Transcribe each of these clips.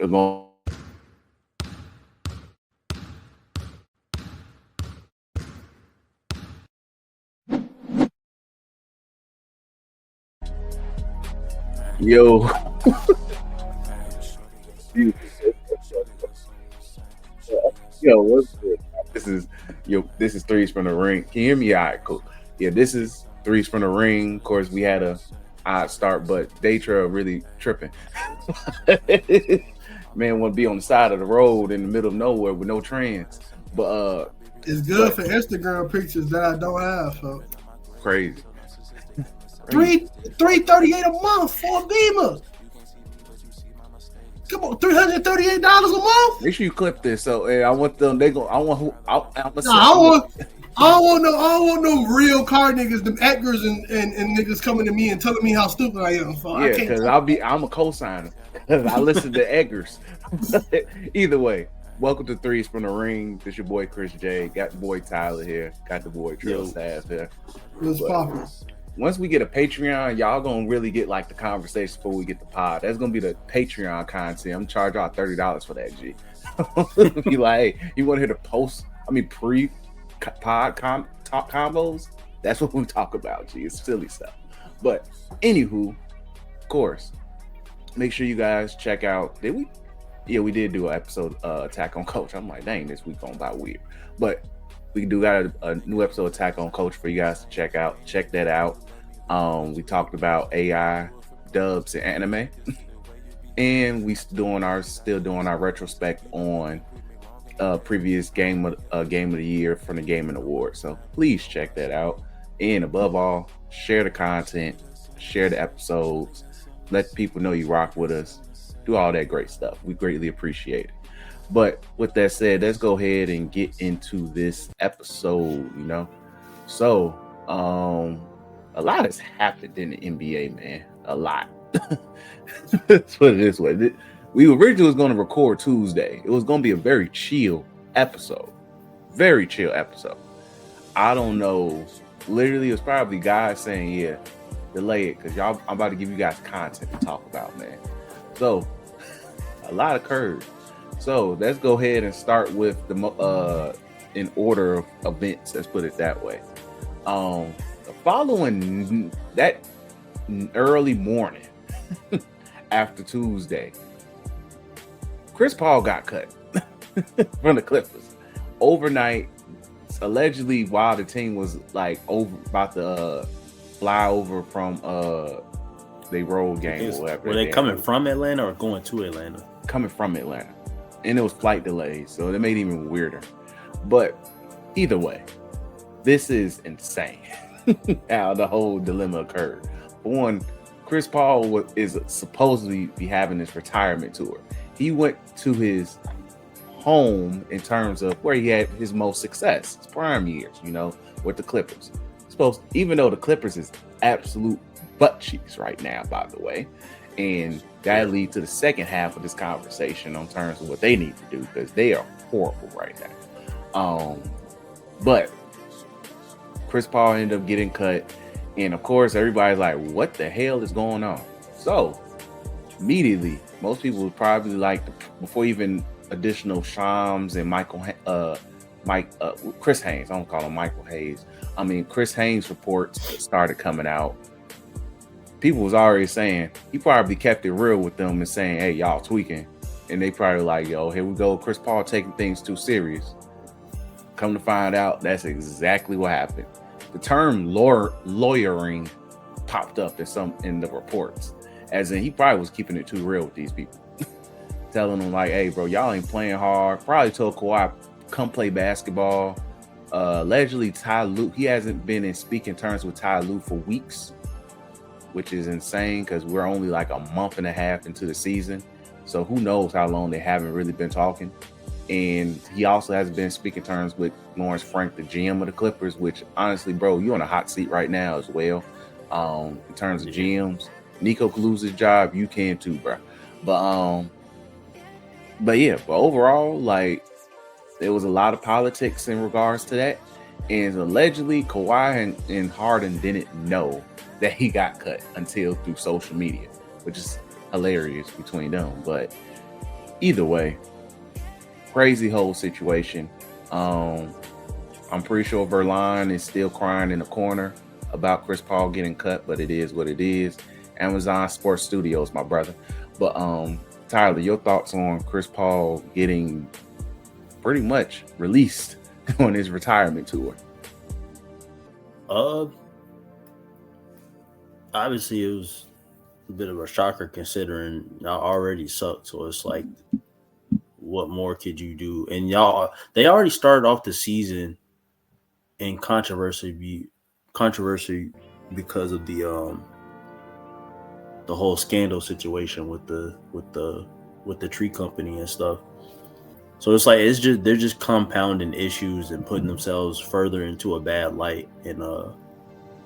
We're going. Yo. Yo, what's good? This is Threes from the Ring. Can you hear me? All right, cool. Yeah, this is Threes from the Ring. Of course, we had a odd start, but Daytra really tripping. Man want to be on the side of the road in the middle of nowhere with no trans. But it's good for Instagram pictures that I don't have. So crazy. 338 a month for a Beamer. Come on, $338 a month. Make sure you clip this. So I want them. They go. I want who. I don't want no real car niggas, them Edgars and niggas coming to me and telling me how stupid I am. So yeah, because I'm a co-signer. I listen to Edgars. Either way, welcome to Threes from the Ring. This your boy Chris J. Got the boy Tyler here. Got the boy Trill Sass here. What's poppin'? Once we get a Patreon, y'all gonna really get like the conversation before we get the pod. That's gonna be the Patreon content. I'm charge y'all $30 for that, G. Be like, hey, you want to hear the pre-pod talk combos? That's what we talk about, G. It's silly stuff. But anywho, of course, make sure you guys check out. Did we? Yeah, we did do an episode Attack on Coach. I'm like, dang, this week going by weird, but we do got a new episode of Attack on Coach for you guys to check out. Check that out. We talked about AI dubs and anime, and we still doing our retrospect on previous game of the year from the Gaming Awards. So please check that out. And above all, share the content, share the episodes, let people know you rock with us. Do all that great stuff. We greatly appreciate it. But with that said, let's go ahead and get into this episode, So, a lot has happened in the NBA, man. A lot. Let's put it this way. We originally was going to record Tuesday. It was going to be a very chill episode. Very chill episode. I don't know. Literally, it was probably guys saying, yeah, delay it, because I'm about to give you guys content to talk about, man. So, a lot occurred. So let's go ahead and start with the in order of events. Let's put it that way. Following that early morning after Tuesday, Chris Paul got cut from the Clippers overnight. Allegedly, while the team was like about to fly over from the road game or whatever. Were they coming from Atlanta or going to Atlanta? Coming from Atlanta. And it was flight delays, so that made it even weirder. But either way, this is insane how the whole dilemma occurred. For one, Chris Paul is supposedly be having this retirement tour. He went to his home in terms of where he had his most success, his prime years, with the Clippers. Even though the Clippers is absolute butt cheeks right now, by the way. And that leads to the second half of this conversation on terms of what they need to do, because they are horrible right now. But Chris Paul ended up getting cut, and of course everybody's like, what the hell is going on? So immediately, most people would probably like, before even additional Shams and Chris Haynes, I don't call him Michael Hayes. I mean, Chris Haynes reports started coming out. People was already saying, he probably kept it real with them and saying, hey, y'all tweaking. And they probably like, yo, here we go. Chris Paul taking things too serious. Come to find out, that's exactly what happened. The term lawyering popped up in the reports. As in, he probably was keeping it too real with these people. Telling them like, hey, bro, y'all ain't playing hard. Probably told Kawhi, come play basketball. Allegedly, Ty Lue, he hasn't been in speaking terms with Ty Lue for weeks, which is insane because we're only like a month and a half into the season. So who knows how long they haven't really been talking. And he also has been speaking terms with Lawrence Frank, the GM of the Clippers, which honestly, bro, you're on a hot seat right now as well. In terms of GMs, Nico could lose his job. You can too, bro. But overall, like, there was a lot of politics in regards to that. And allegedly, Kawhi and Harden didn't know that he got cut until through social media, which is hilarious between them. But either way, crazy whole situation. I'm pretty sure Verlaine is still crying in the corner about Chris Paul getting cut, but it is what it is. Amazon Sports Studios, my brother. But Tyler, your thoughts on Chris Paul getting pretty much released on his retirement tour? Obviously it was a bit of a shocker considering y'all already sucked. So it's like, what more could you do? And they already started off the season in controversy because of the whole scandal situation with the tree company and stuff. So it's like they're just compounding issues and putting themselves further into a bad light and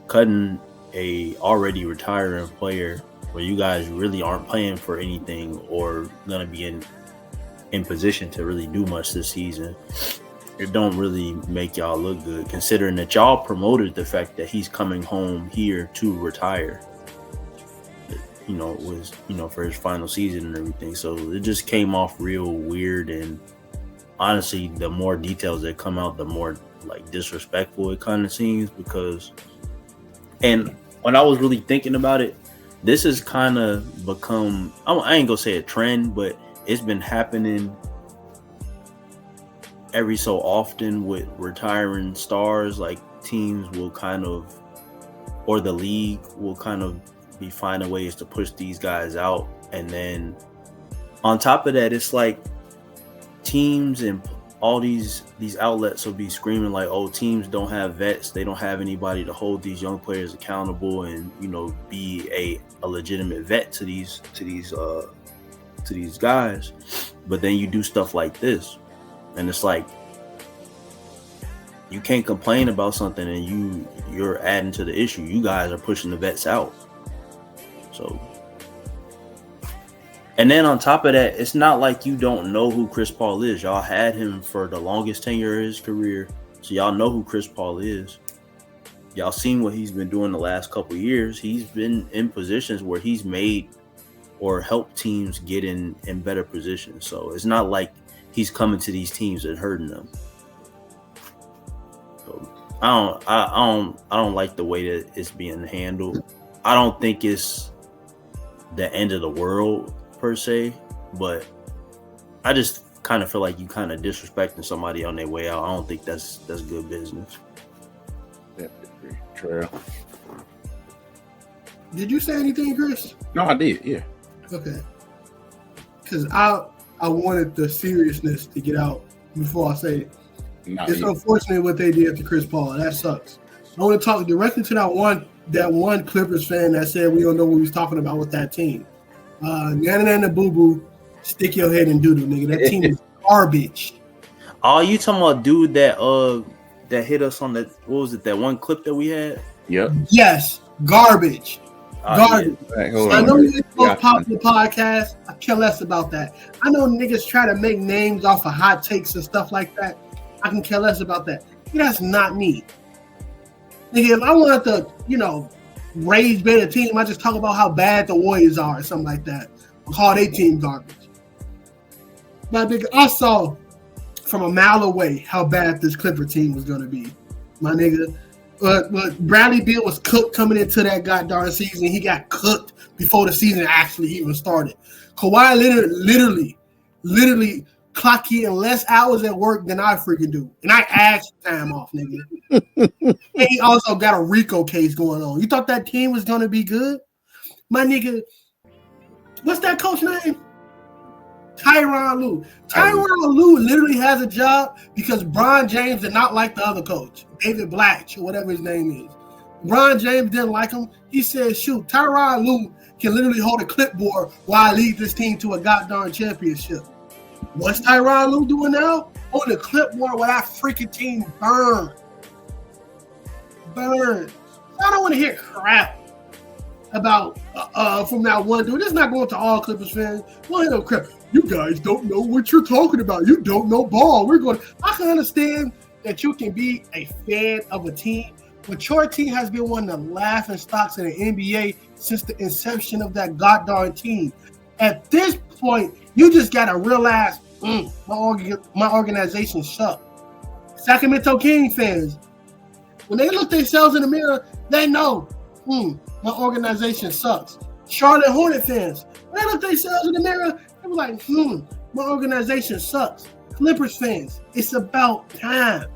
cutting a already retiring player where you guys really aren't playing for anything or gonna be in position to really do much this season. It don't really make y'all look good considering that y'all promoted the fact that he's coming home here to retire. For his final season and everything. So it just came off real weird, and honestly, the more details that come out, the more like disrespectful it kind of seems and when I was really thinking about it, this has kind of become, I ain't gonna say a trend, but it's been happening every so often with retiring stars. Like teams will kind of, or the league will kind of be finding ways to push these guys out. And then on top of that, it's like teams and all these outlets will be screaming like, oh, teams don't have vets, they don't have anybody to hold these young players accountable and be a legitimate vet to these guys. But then you do stuff like this, and it's like you can't complain about something and you're adding to the issue. You guys are pushing the vets out. So, and then on top of that, it's not like you don't know who Chris Paul is. Y'all had him for the longest tenure of his career, so y'all know who Chris Paul is. Y'all seen what he's been doing the last couple of years. He's been in positions where he's made or helped teams get in better positions. So it's not like he's coming to these teams and hurting them. So I don't like the way that it's being handled. I don't think it's the end of the world per se, but I just kind of feel like you kind of disrespecting somebody on their way out. I don't think that's good business. Definitely true. Did you say anything, Chris? No, I did. Yeah. Okay. Because I wanted the seriousness to get out before I say it. It's unfortunate what they did to Chris Paul. That sucks. I want to talk directly to that one Clippers fan that said we don't know what he's talking about with that team. Nana Boo Boo, stick your head in doo-doo, nigga. That team is garbage. Oh, you talking about dude that hit us on that? What was it? That one clip that we had? Yep. Yes, garbage. Garbage. Yeah. Right, I know it's most popular podcast. I care less about that. I know niggas try to make names off of hot takes and stuff like that. I can care less about that. That's not me. Nigga, if I wanted to, rage bait a team, I just talk about how bad the Warriors are or something like that. Or call their team garbage. But nigga, I saw from a mile away how bad this Clipper team was going to be. My nigga. But Bradley Beal was cooked coming into that goddamn season. He got cooked before the season actually even started. Kawhi literally clock in less hours at work than I freaking do. And I asked time off, nigga. And he also got a RICO case going on. You thought that team was going to be good? My nigga, what's that coach name? Tyronn Lue. Tyronn Lue literally has a job because Bron James did not like the other coach, David Blatch, or whatever his name is. Bron James didn't like him. He said, shoot, Tyronn Lue can literally hold a clipboard while I lead this team to a goddamn championship. What's Tyronn Lue doing now? On the clipboard where that freaking team burned. I don't want to hear crap about from that one dude. It's not going to all Clippers fans. Well, no crap. You guys don't know what you're talking about. You don't know ball. I can understand that you can be a fan of a team, but your team has been one of the laughing stocks in the NBA since the inception of that goddamn team. At this point, you just gotta realize my organization sucks. Sacramento King fans, when they look themselves in the mirror, they know, my organization sucks. Charlotte Hornet fans, when they look themselves in the mirror, they were like, my organization sucks. Clippers fans, it's about time.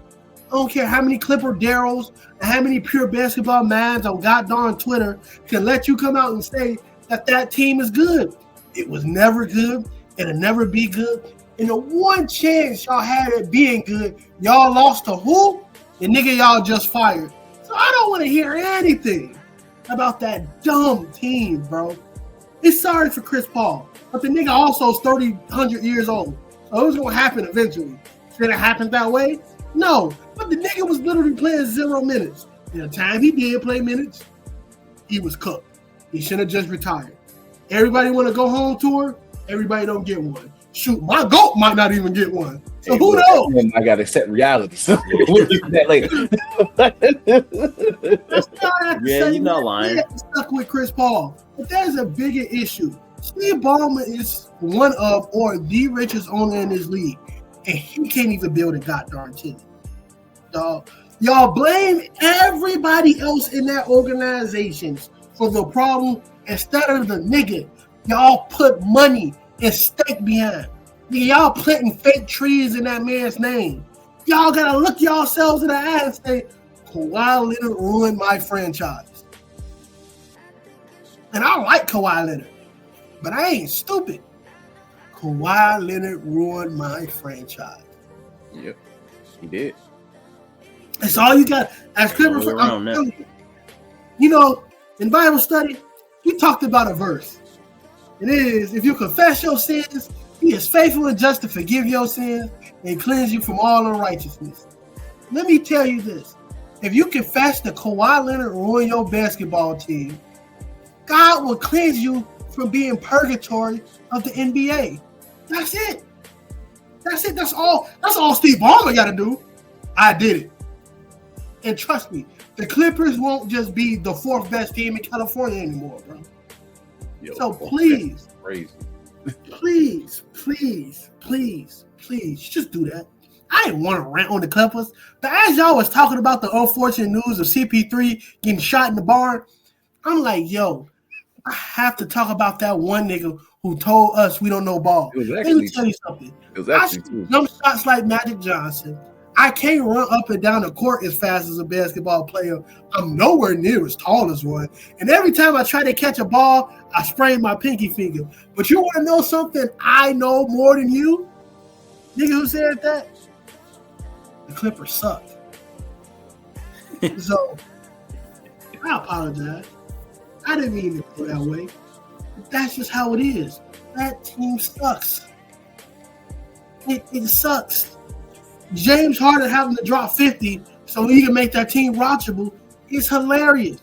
I don't care how many Clipper Darryls and how many pure basketball minds on goddamn Twitter can let you come out and say that team is good. It was never good. It'll never be good. And the one chance y'all had at being good, y'all lost to who? The nigga y'all just fired. So I don't want to hear anything about that dumb team, bro. It's sorry for Chris Paul, but the nigga also is 100 years old. So it was going to happen eventually. Did it happen that way? No. But the nigga was literally playing 0 minutes. And the time he did play minutes, he was cooked. He should have just retired. Everybody want to go home tour. Everybody don't get one. Shoot, my GOAT might not even get one. So hey, who knows? I got to accept reality. So we'll get to that later. Yeah, you're not lying. Stuck with Chris Paul. But there's a bigger issue. Steve Ballmer is one of or the richest owner in this league. And he can't even build a goddamn team. Dog. Y'all blame everybody else in that organization for the problem instead of the nigga y'all put money and stake behind. Y'all planting fake trees in that man's name. Y'all gotta look yourselves in the eye and say, Kawhi Leonard ruined my franchise. And I like Kawhi Leonard, but I ain't stupid. Kawhi Leonard ruined my franchise. Yep, he did. That's all you got. As Clipper, you know, in Bible study, we talked about a verse. It is, if you confess your sins, he is faithful and just to forgive your sins and cleanse you from all unrighteousness. Let me tell you this. If you confess that Kawhi Leonard ruined your basketball team, God will cleanse you from being purgatory of the NBA. That's it. That's it. That's all Steve Ballmer got to do. I did it. And trust me, the Clippers won't just be the 4th best team in California anymore, bro. Yo, so please, crazy. please, just do that. I didn't want to rant on the Clippers, but as y'all was talking about the unfortunate news of CP3 getting shot in the barn, I'm like, yo, I have to talk about that one nigga who told us we don't know ball. Let me tell you something. I shoot jump shots like Magic Johnson. I can't run up and down the court as fast as a basketball player. I'm nowhere near as tall as one. And every time I try to catch a ball, I sprain my pinky finger. But you want to know something I know more than you? Nigga who said that? The Clippers suck. So, I apologize. I didn't mean to go that way. But that's just how it is. That team sucks. It sucks. James Harden having to drop 50 so he can make that team watchable is hilarious.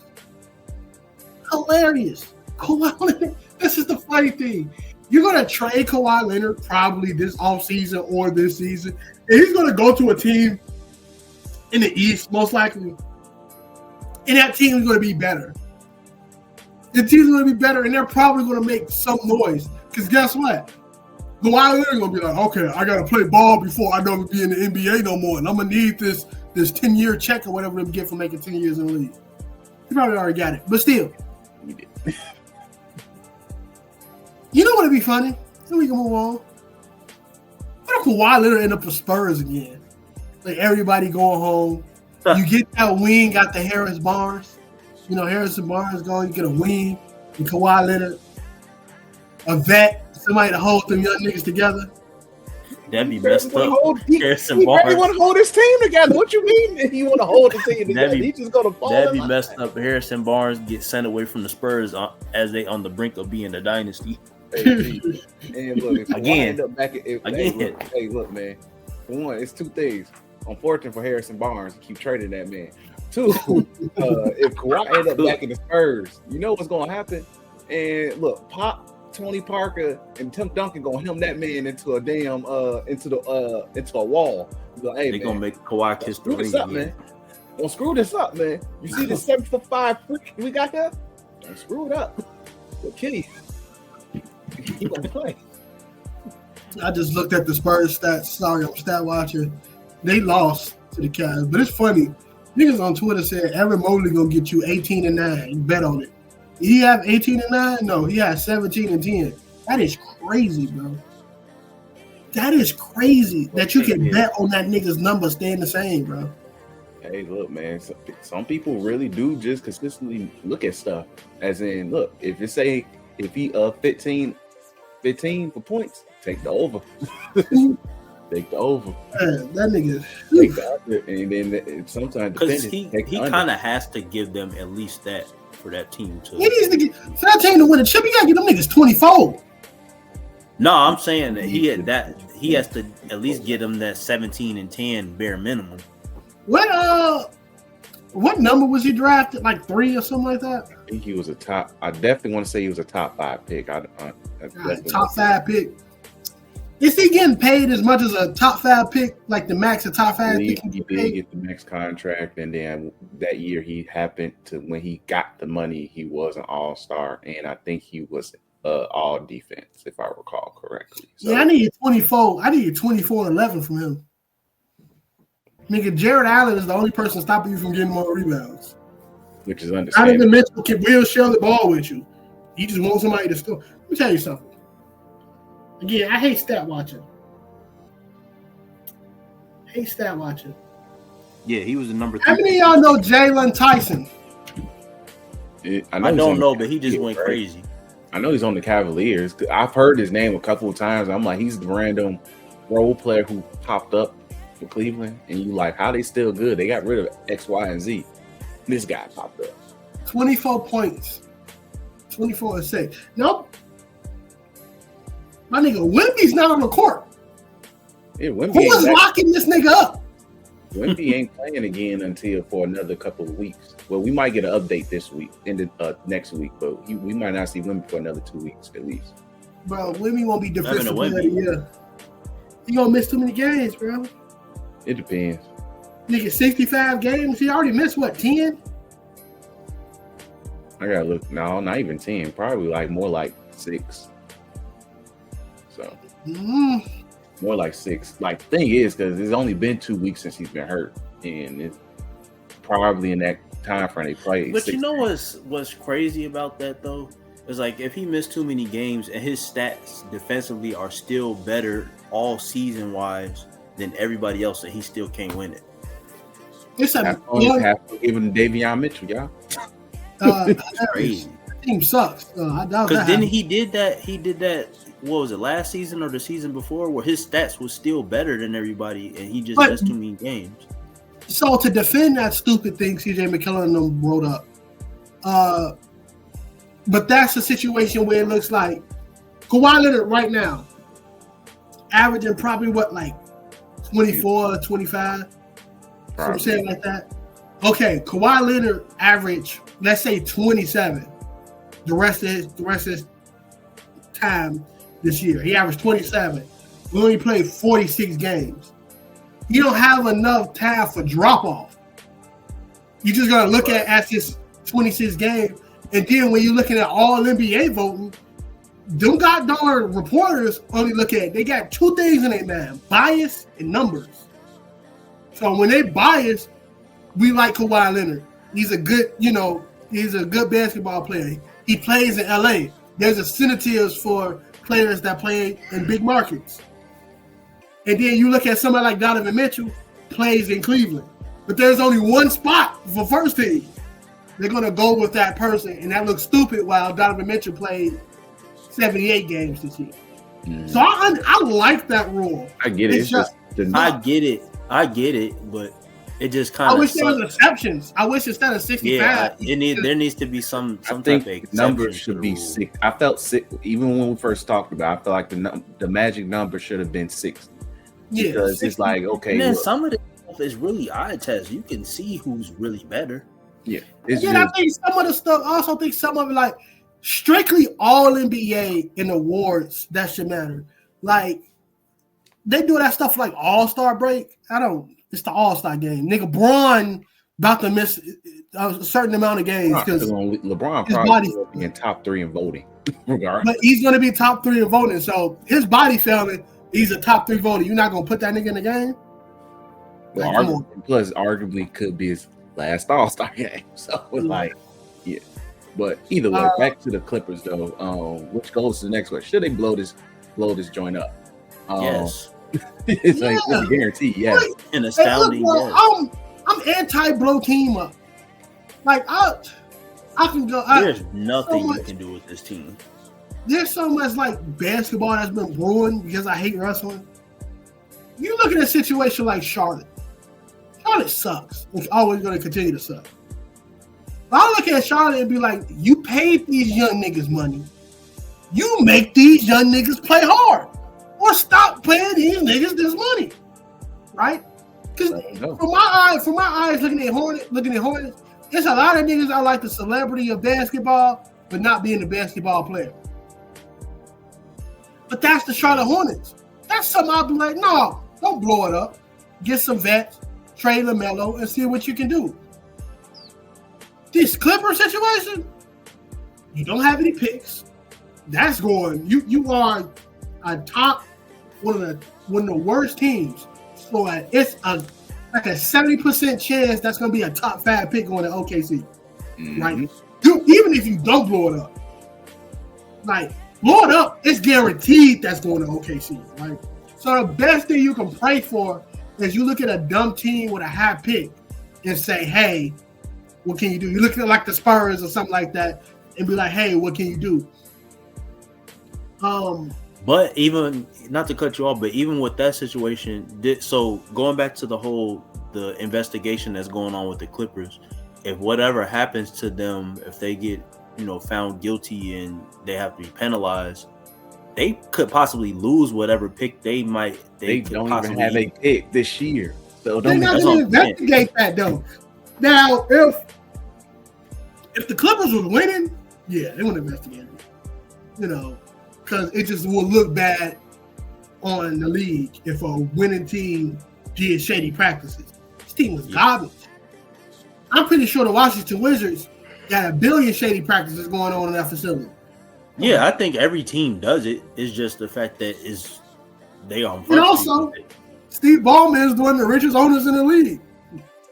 Hilarious. Kawhi Leonard, this is the funny thing. You're going to trade Kawhi Leonard probably this offseason or this season, and he's going to go to a team in the East, most likely, and that team is going to be better. The team's going to be better, and they're probably going to make some noise, because guess what? Kawhi Leonard gonna be like, okay, I gotta play ball before I don't be in the NBA no more, and I'm gonna need this 10-year check or whatever they get for making 10 years in the league. He probably already got it, but still, he did. You know what'd be funny? Then we can move on. What if Kawhi Leonard end up with Spurs again? Like everybody going home. You get that wing, got the Harris Barnes. You know, Harrison Barnes going, you get a wing, and Kawhi Leonard, a vet. Somebody to hold them young niggas together. That'd be messed up. He really want to hold his team together. What you mean? He want to hold the team together? He just gonna fall. That'd be messed up. Harrison Barnes get sent away from the Spurs as they on the brink of being a dynasty. Hey, look, again. Hey, look, man. For one, it's two things. Unfortunate for Harrison Barnes to keep trading that man. Two, if Kawhi end up back in the Spurs, you know what's gonna happen. And look, Tony Parker and Tim Duncan gonna hem that man into a damn into a wall. Like, hey, they gonna make Kawhi kiss the ring, man. Don't screw this up, man. You see the 7'5" freak we got here? Don't screw it up. We'll kill you. He won't play. I just looked at the Spurs stats. Sorry, I'm stat watching. They lost to the Cavs, but it's funny. Niggas on Twitter said Evan Mobley gonna get you 18-9. You bet on it. Did he have 18-9? No, he had 17-10. That is crazy, bro. That is crazy that you can bet on that nigga's number staying the same, bro. Hey, look, man. Some people really do just consistently look at stuff. As in, look, if he 15 for points, take the over. Take the over. Man, that nigga. Take the under, and then sometimes because he kind of has to give them at least that for that team to. He needs to get for that team to win a chip. You gotta give them niggas 24. No, I'm saying that he has to at least get them that 17-10 bare minimum. What number was he drafted? Like 3 or something like that? I think he was a top. I definitely want to say he was a top 5 pick. Top 5 pick. Is he getting paid as much as a top 5 pick, like the max a top 5 pick? He did get the max contract, and then that year he happened to, when he got the money, he was an all-star, and I think he was all defense, if I recall correctly. So, yeah, I need 24. I need 24-11 from him. Nigga, Jared Allen is the only person stopping you from getting more rebounds. Which is understandable. Not even Mitchell will share the ball with you. He just wants somebody to score. Let me tell you something. Again, I hate stat watching. Yeah, he was the number 3. How many of y'all know Jalen Tyson? I don't know, but he just went crazy. I know he's on the Cavaliers. I've heard his name a couple of times. I'm like, he's the random role player who popped up for Cleveland, and you like, how they still good? They got rid of X, Y, and Z. This guy popped up. 24 points. 24 and 6. Nope. My nigga, Wemby's not on the court. Yeah, Who is locking this nigga up? Wemby ain't playing again until for another couple of weeks. Well, we might get an update this week, next week, but we might not see Wemby for another 2 weeks at least. Bro, Wemby won't be defensive player of the year. He gonna miss too many games, bro. It depends. Nigga, 65 games. He already missed what, 10? I gotta look. No, not even 10. Probably like more like 6. So more like 6. Like, thing is, because it's only been 2 weeks since he's been hurt, and it's probably in that time frame they played. But you know what's crazy about that though? It's like if he missed too many games and his stats defensively are still better all season wise than everybody else, and he still can't win it. It's half giving Davion Mitchell, y'all. It's crazy. The team sucks. I doubt because then he did that. What was it, last season or the season before, where his stats was still better than everybody, and he just missed too many games. So to defend that stupid thing CJ McCollum wrote up, but that's a situation where it looks like Kawhi Leonard right now averaging probably what, like 24, 25, some shit like that. Okay, Kawhi Leonard average, let's say 27. The rest of his time this year, he averaged 27. We only played 46 games. You don't have enough time for drop off. You're just gonna look at his 26 game, and then when you're looking at all NBA voting, them goddamn reporters only look at, they got 2 things in their mind: bias and numbers. So when they bias, we like Kawhi Leonard. He's a good basketball player. He plays in LA. There's incentives for players that play in big markets. And then you look at somebody like Donovan Mitchell, plays in Cleveland. But there's only one spot for first team. They're going to go with that person, and that looks stupid while Donovan Mitchell played 78 games this year. So I like that rule. I get it. I get it, but it just kind of. I wish there was exceptions. I wish instead of 65. Yeah, there needs to be some I type think of numbers should be 6. I felt sick even when we first talked about it. I felt like the magic number should have been 6. Yeah, because it's like, okay, man, some of the stuff is really eye test. You can see who's really better. Yeah, I think some of the stuff. I also think some of it, like strictly all NBA and awards, that should matter. Like they do that stuff like All-Star break. It's the All-Star game. Nigga, Braun about to miss a certain amount of games because LeBron his probably body will be in top 3 in voting, regardless. But he's going to be top 3 in voting. So his body failing, he's a top 3 voter. You're not going to put that nigga in the game? Well, plus, arguably could be his last All-Star game. So, yeah. But either way, back to the Clippers, though, which goes to the next one. Should they blow this joint up? Yes. It's a guarantee, yes. An astounding yes. I'm anti-blow team up. Like, I can go. There's nothing you can do with this team. There's so much like basketball that's been brewing because I hate wrestling. You look at a situation like Charlotte. Charlotte sucks. It's always going to continue to suck. But I look at Charlotte and be like, you paid these young niggas money. You make these young niggas play hard. Or stop paying these niggas this money. Right? Because from my eyes looking at Hornets, there's a lot of niggas that like the celebrity of basketball, but not being a basketball player. But that's the Charlotte Hornets. That's something I'll be like, no, don't blow it up. Get some vets, trade LaMelo, and see what you can do. This Clipper situation, you don't have any picks. That's going. You are a top one of the worst teams. So it's like a 70% chance that's going to be a top 5 pick going to OKC. Mm-hmm. Right? Even if you don't blow it up, like blow it up, it's guaranteed that's going to OKC. Right? So the best thing you can pray for is you look at a dumb team with a high pick and say, hey, what can you do? You look at like the Spurs or something like that and be like, hey, what can you do? But even, not to cut you off, but even with that situation, so going back to the investigation that's going on with the Clippers, if whatever happens to them, if they get, found guilty and they have to be penalized, they could possibly lose whatever pick they might. They don't even have a pick this year. So they're not going to investigate that though. Now, if the Clippers was winning, yeah, they wouldn't investigate it. Because it just will look bad on the league if a winning team did shady practices. This team was garbage. I'm pretty sure the Washington Wizards got 1 billion shady practices going on in that facility. Yeah, I think every team does it. It's just the fact that they on. And also, Steve Ballmer is one of the richest owners in the league.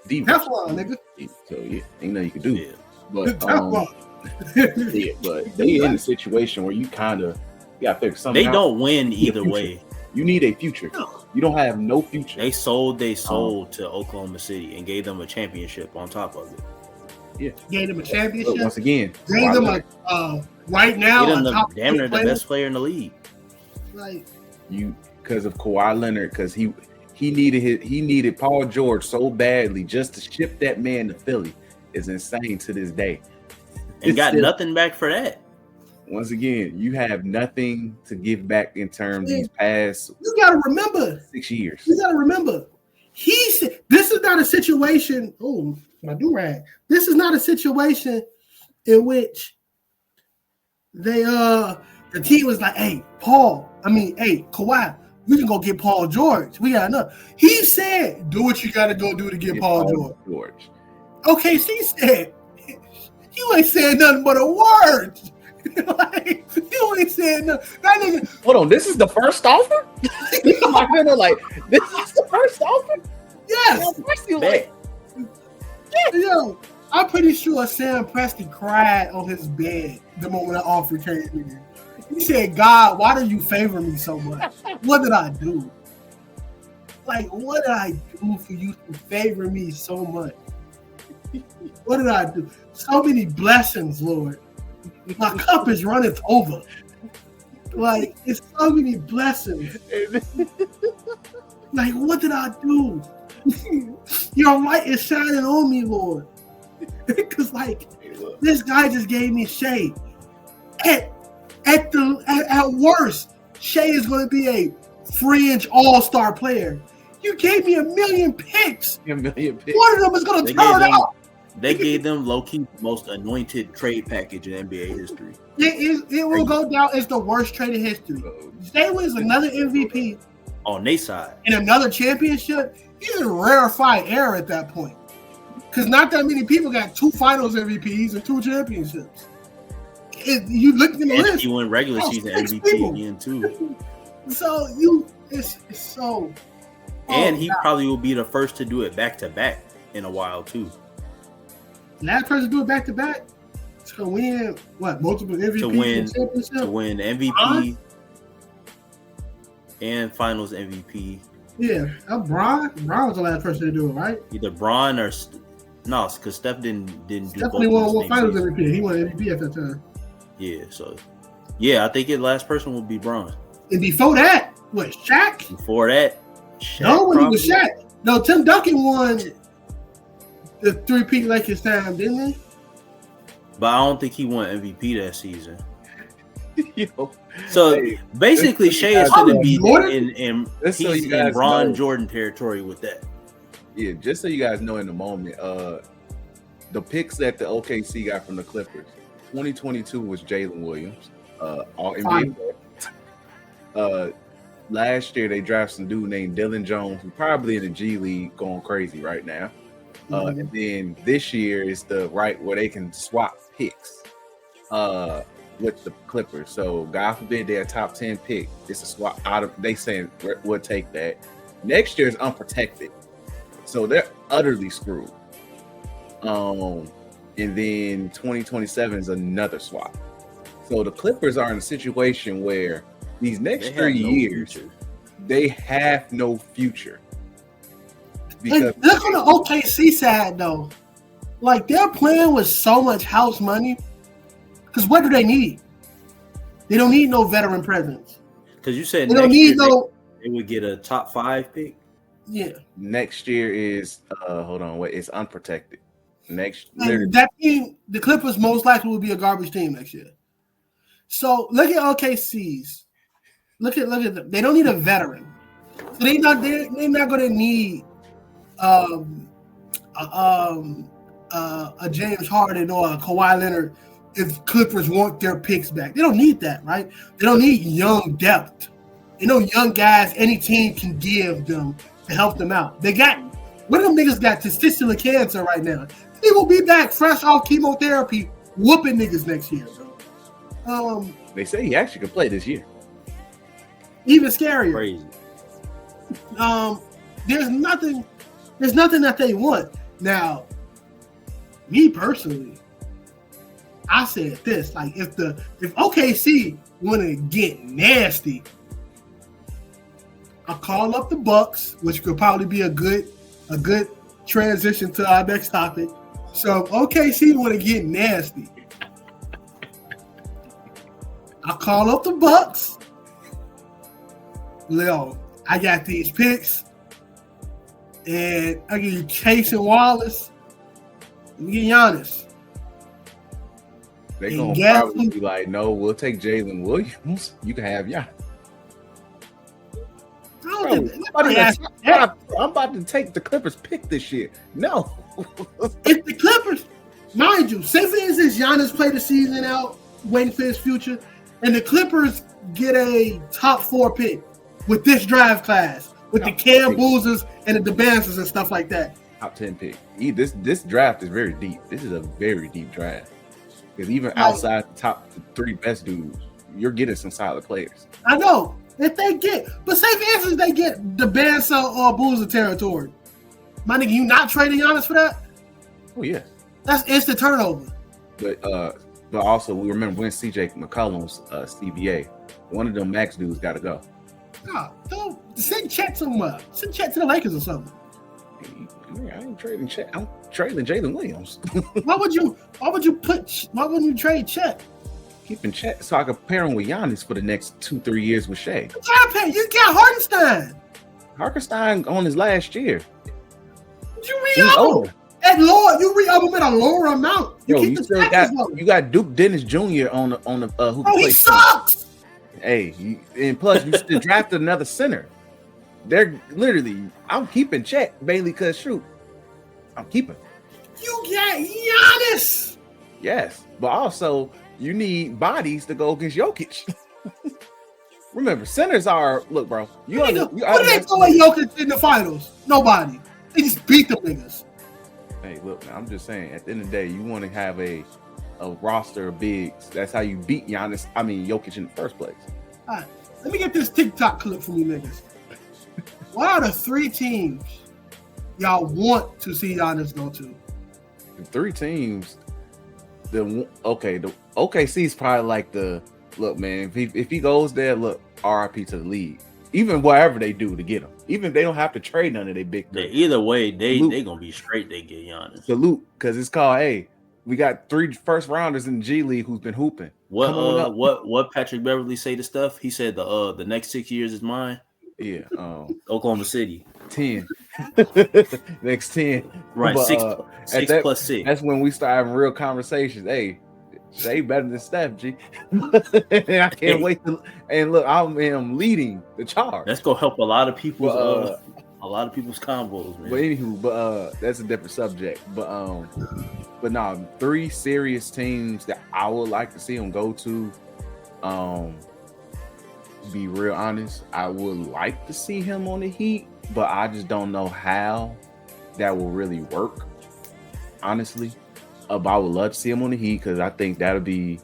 Teflon, nigga. So yeah, ain't nothing you can do. Yeah. But yeah, but they in a situation where you kind of got to figure something out. They don't win either way. You need a future. You don't have no future. They sold to Oklahoma City and gave them a championship on top of it. Yeah, gave them a championship. But once again, gave them right now damn near the best player in the league. Like because of Kawhi Leonard, because he needed Paul George so badly just to ship that man to Philly is insane to this day. And got nothing back for that. Once again, you have nothing to give back in terms of these past. You got to remember 6 years. You got to remember. He said this is not a situation. Oh, my do-rag. This is not a situation in which the team was like, hey, Kawhi, we can go get Paul George. We got enough. He said, do what you got to go do to get Paul George. Okay, she said, you ain't saying nothing but a word. Like, you ain't saying nothing. Hold on, this is the first offer? Like, this is the first offer? Yes. Yo, I'm pretty sure Sam Presti cried on his bed the moment the offer came in. He said, God, why do you favor me so much? What did I do? Like, what did I do for you to favor me so much? What did I do? So many blessings, Lord. My cup is running over. Like, it's so many blessings. Like, what did I do? Your light is shining on me, Lord. Because, like, this guy just gave me shade. At worst, Shea is going to be a fringe all-star player. You gave me 1 million picks. 1 million picks. One of them is going to turn out. They gave them low-key most anointed trade package in NBA history. It will go down as the worst trade in history. Shea wins another MVP. On their side. And another championship. He's a rarefied air at that point. Because not that many people got 2 Finals MVPs and 2 championships. You look in the And list. he won regular season 6 MVP people. again too. So it's so. And he probably will be the first to do it back to back in a while too. Last person to do it back to back to win multiple MVP To win MVP and Finals MVP. Yeah, Bron was the last person to do it, right? Either Bron or no, because Steph didn't do both. Definitely won Finals MVP. He won MVP at that time. Yeah, so I think the last person will be Bron. And before that, what, Shaq? Before that, Shaq. No, when he was Shaq. No, Tim Duncan won the 3-peat Lakers time, didn't he? But I don't think he won MVP that season. Yo, So basically, Shea is going to be in guys Bron know. Jordan territory with that. Yeah, just so you guys know in the moment, the picks that the OKC got from the Clippers, 2022 was Jalen Williams, all NBA. Last year they drafted some dude named Dylan Jones, who's probably in the G League going crazy right now. And then this year is the right where they can swap picks with the Clippers. So God forbid they're a top 10 pick. It's a swap out of, they saying we'll take that. Next year is unprotected. So they're utterly screwed. And then 2027 is another swap. So the Clippers are in a situation where these next 3 years, they have no future. Because look on the OKC side, though. Like, they're playing with so much house money. Because what do they need? They don't need no veteran presence. Because you said they don't need they would get a top 5 pick. Yeah. Next year is it's unprotected. That team, the Clippers most likely will be a garbage team next year. So look at OKC's. Look at them. They don't need a veteran. So they're not going to need a James Harden or a Kawhi Leonard if Clippers want their picks back. They don't need that, right? They don't need young depth. You know, young guys any team can give them to help them out. They got one of them niggas got testicular cancer right now. He will be back fresh off chemotherapy, whooping niggas next year. So, they say he actually could play this year. Even scarier. Crazy. There's nothing that they want. Now, me personally, I said this, like if OKC want to get nasty, I'll call up the Bucks, which could probably be a good transition to our next topic. So if OKC want to get nasty, I'll call up the Bucks. Leo, I got these picks, and I give you Chase and Wallace. Let me get Giannis. They're going to probably be like, no, we'll take Jalen Williams. You can have Giannis. I'm about to take the Clippers pick this year. No. If the Clippers, mind you, say for instance, Giannis played the season out, waiting for his future, and the Clippers get a top 4 pick with this draft class, with the Cam Boozers and the DeBansers and stuff like that. Top 10 pick. This draft is very deep. This is a very deep draft. Because even outside the top 3 best dudes, you're getting some solid players. I know. If they get, but say for instance they get the Bansa or Boozer territory, my nigga, you not trading Giannis for that? Oh yeah, that's instant turnover. But also we remember when CJ McCollum's CBA, one of them max dudes got to go. No, don't send Chet somewhere. Send Chet to the Lakers or something. I ain't trading Chet. I'm trading Jalen Williams. Why would you trade Chet? Keeping Chet so I can pair him with Giannis for the next 2-3 years with Shea. You got Hartenstein. Hartenstein on his last year. You re-up him at lower. You re-up him at a lower amount. You got Duke Dennis Jr. on the who can play. He sucks. Hey, and plus you still drafted another center. They're literally, I'm keeping Chet Bailey because shoot, I'm keeping. You got Giannis. Yes, but also you need bodies to go against Jokic. Remember, centers are look, bro. What did they throw at Jokic in the finals? Nobody. They just beat the niggas. Hey, look, man, I'm just saying. At the end of the day, you want to have a roster of bigs. That's how you beat Jokic in the first place. All right, let me get this TikTok clip from you niggas. What are the 3 teams y'all want to see Giannis go to? The 3 teams. The OKC is probably like the look, man. If he goes there, look, RIP to the league. Even whatever they do to get him, even if they don't have to trade none of their big. Yeah, either way, they gonna be straight. They get Giannis. Salute, because it's called. Hey, we got 3 first rounders in the G League who's been hooping. What Patrick Beverly say to stuff? He said the next 6 years is mine. Yeah, Oklahoma City 10. Next 10. Right, but, 6 plus 6. That's when we start having real conversations. Hey, Shea better than Steph, G. I can't wait to. And look, I'm leading the charge. That's gonna help a lot of people's combos, man. But anywho, that's a different subject. But no, 3 serious teams that I would like to see him go to. Be real honest, I would like to see him on the Heat, but I just don't know how that will really work. Honestly, but I would love to see him on the Heat because I think that'll be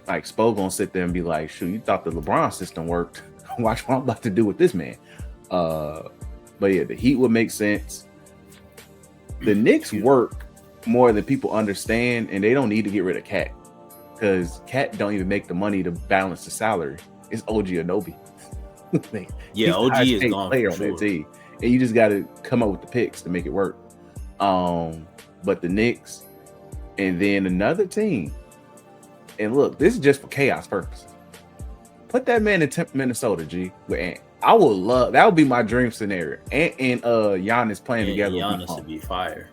like Spo gonna sit there and be like, "Shoot, you thought the LeBron system worked? Watch what I'm about to do with this man." But yeah, the Heat would make sense. The Knicks work more than people understand, and they don't need to get rid of Cat because Cat don't even make the money to balance the salary. It's OG Anunoby. Yeah, OG is gone player for on sure. that team, and you just got to come up with the picks to make it work. But the Knicks, and then another team, and look, this is just for chaos purposes. Put that man in Minnesota, G, with Ant. I would love that. Would be my dream scenario. Ant and Giannis playing together. Giannis would be fire.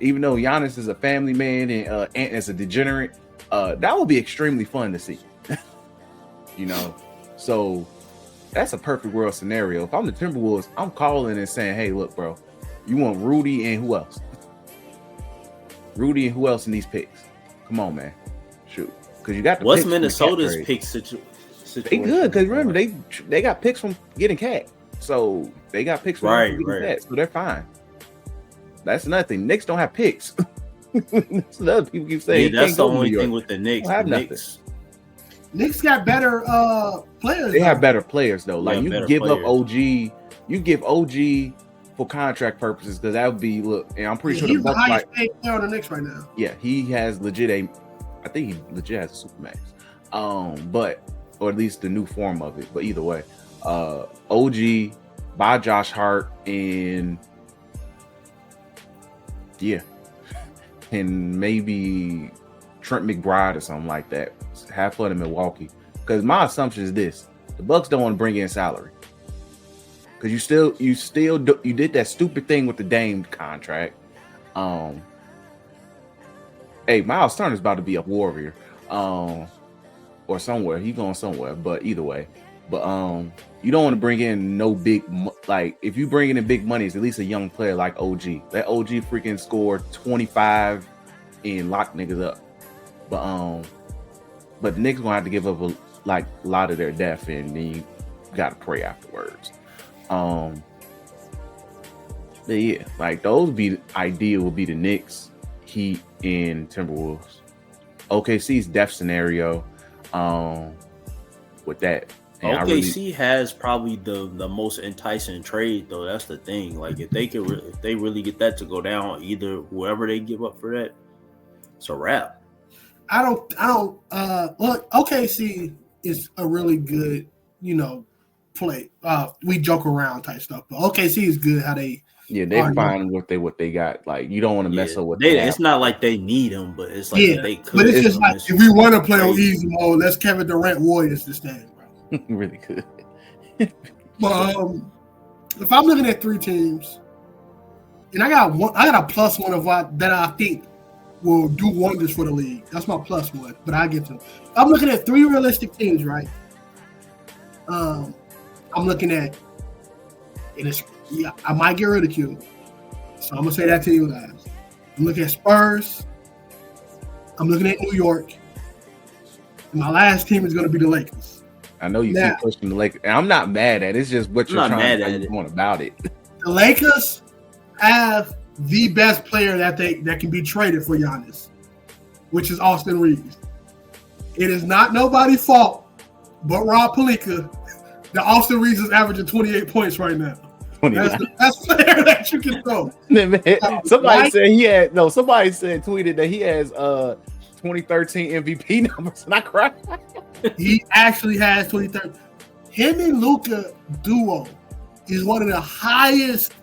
Even though Giannis is a family man and Ant is a degenerate, that would be extremely fun to see. You know, so that's a perfect world scenario. If I'm the Timberwolves, I'm calling and saying, "Hey, look, bro, you want Rudy and who else? Rudy and who else in these picks? Come on, man, shoot, because you got the what's picks Minnesota's pick situation? They good because remember they got picks from getting Cat, so they got picks from getting Cat, so they're fine. That's another thing. Knicks don't have picks. That's another people keep saying. Yeah, that's the only thing with the Knicks. Knicks got better players. They have better players though. Like you give players. up OG, you give OG for contract purposes because that would be and I'm pretty sure he's the highest paid player on the Knicks right now. Yeah, he has legit I think he legit has a supermax. But or at least the new form of it. But either way, OG by Josh Hart and and maybe Trent McBride or something like that. Have fun in Milwaukee. Because my assumption is this: the Bucks don't want to bring in salary. Because you did that stupid thing with the Dame contract. Hey, Miles Turner's about to be a Warrior. Or somewhere. He's going somewhere. But either way. But you don't want to bring in no big if you bring in big money, it's at least a young player like OG. Let OG freaking score 25 and lock niggas up. But the Knicks gonna have to give up a lot of their depth, and then you gotta pray afterwards. But yeah, those would be ideal. Would be the Knicks, Heat, and Timberwolves. OKC's depth scenario. With that, and OKC has probably the most enticing trade though. That's the thing. If they really get that to go down, either whoever they give up for that, it's a wrap. I don't look, OKC is a really good, play. We joke around type stuff, but OKC is good how they find what they got. You don't want to mess up with it's not like they need them, but it's they could. But it's just if we want to play on easy mode, let's Kevin Durant Warriors this thing, bro. Really good. But if I'm looking at 3 teams, and I got a plus one of that I think will do wonders for the league. That's my plus one, but I get to. I'm looking at 3 realistic teams, right? I'm looking at, and I might get ridiculed, so I'm gonna say that to you guys. I'm looking at Spurs. I'm looking at New York, and my last team is gonna be the Lakers. I know you keep pushing the Lakers, and I'm not mad at it. It's just what you're trying to do about it. The Lakers have the best player that can be traded for Giannis, which is Austin Reeves. It is not nobody's fault but Rob Pelinka that Austin Reeves is averaging 28 points right now. That's the best player that you can throw. Somebody tweeted that he has 2013 MVP numbers, and I cried. He actually has 2013. Him and Luka duo is one of the highest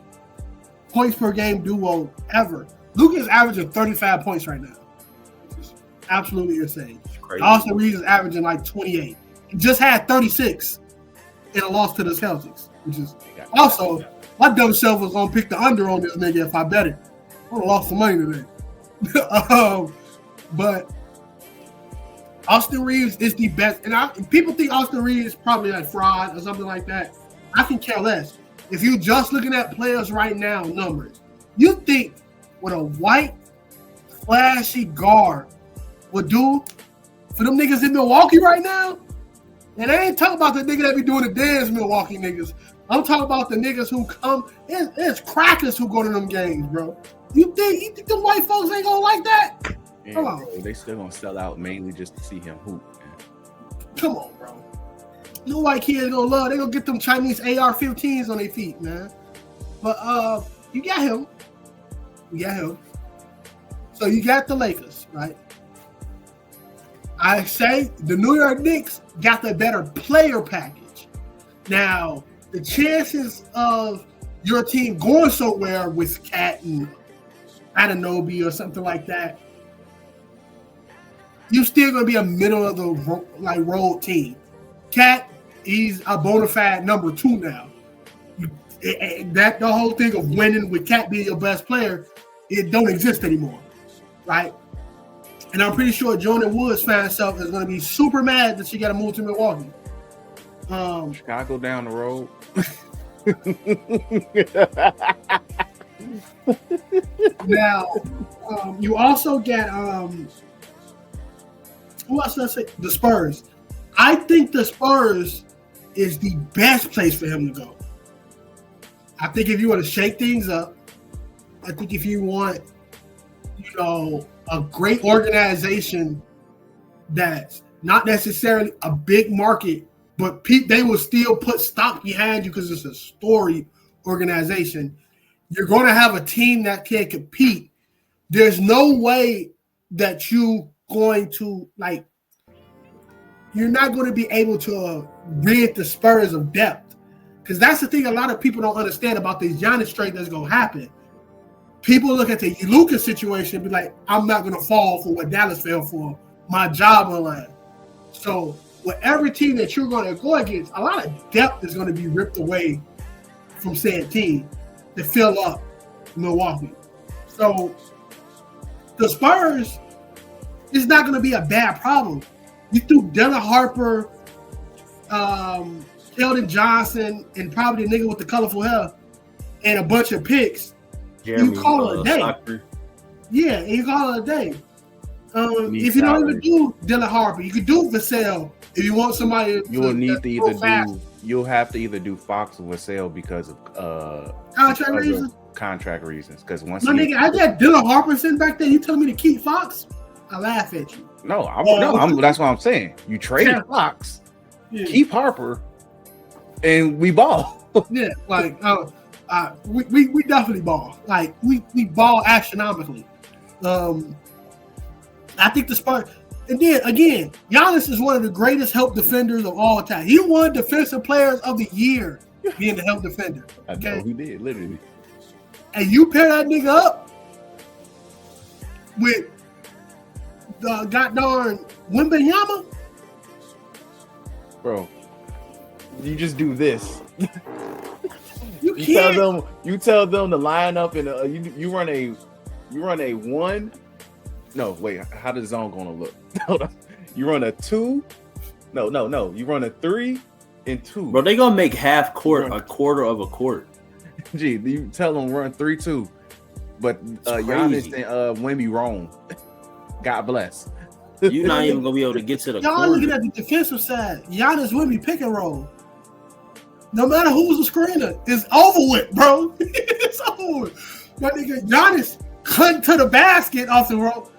points per game duo ever. Luka is averaging 35 points right now. It's absolutely insane. Austin Reeves is averaging like 28. He just had 36 in a loss to the Celtics, which is also my dumb self was gonna pick the under on this nigga if I bet it. I would have lost some money today. But Austin Reeves is the best, and people think Austin Reeves is probably like fraud or something like that. I can care less. If you're just looking at players right now, numbers, you think what a white, flashy guard would do for them niggas in Milwaukee right now? And I ain't talking about the nigga that be doing the dance Milwaukee niggas. I'm talking about the niggas who come. It's crackers who go to them games, bro. You think them white folks ain't gonna like that? Come on. Bro, they still gonna sell out mainly just to see him hoop. Come on, bro. No white kids gonna love. They gonna get them Chinese AR-15s on their feet, man. But you got him. So you got the Lakers, right? I say the New York Knicks got the better player package. Now, the chances of your team going somewhere with Cat and Anunoby or something like that, you're still going to be a middle of the road team. Cat, he's a bona fide number 2 now. The whole thing of winning with Cat being your best player, it don't exist anymore, right? And I'm pretty sure Jordan Woods fan herself is going to be super mad that she got to move to Milwaukee. Chicago down the road. Now, you also get who else did I say? The Spurs. I think the Spurs is the best place for him to go. I think if you want to shake things up, I think if you want, a great organization that's not necessarily a big market, but they will still put stock behind you because it's a storied organization. You're going to have a team that can compete. There's no way that you're not going to be able to rid the Spurs of depth. Because that's the thing a lot of people don't understand about this Giannis trade that's going to happen. People look at the Luka situation and be like, I'm not going to fall for what Dallas fell for. My job on line. So with every team that you're going to go against, a lot of depth is going to be ripped away from said team to fill up Milwaukee. So the Spurs is not going to be a bad problem. You threw Dylan Harper, Keldon Johnson, and probably the nigga with the colorful hair, and a bunch of picks. Jeremy, you call it a day. Soccer. Yeah, and you call it a day. If you don't even do Dylan Harper, you could do Vassell. If you want somebody, you'll have to either do Fox or Vassell because of contract reasons. Because once I got Dylan Harper sitting back there, you telling me to keep Fox? I laugh at you. No, that's what I'm saying. You traded Fox, keep Harper, and we ball. Yeah, we definitely ball. Like we ball astronomically. I think the Spurs, and then again, Giannis is one of the greatest help defenders of all time. He won Defensive Players of the Year being the help defender. Okay? I know he did, literally. And you pair that nigga up with the goddamn Wembanyama, bro. You just do this. You tell them to line up and you run a one. No, wait. How does zone gonna look? You run a 2. No. You run a 3 and 2. Bro, they gonna make half court a quarter of a court. Gee, you tell them run 3-2, but Giannis and Wemby wrong. God bless. You're not even gonna be able to get to the Y'all corner. looking at the defensive side. Giannis Wemby pick and roll. No matter who's the screener, it's over with, bro. It's over with. My nigga Giannis cut to the basket off the rope.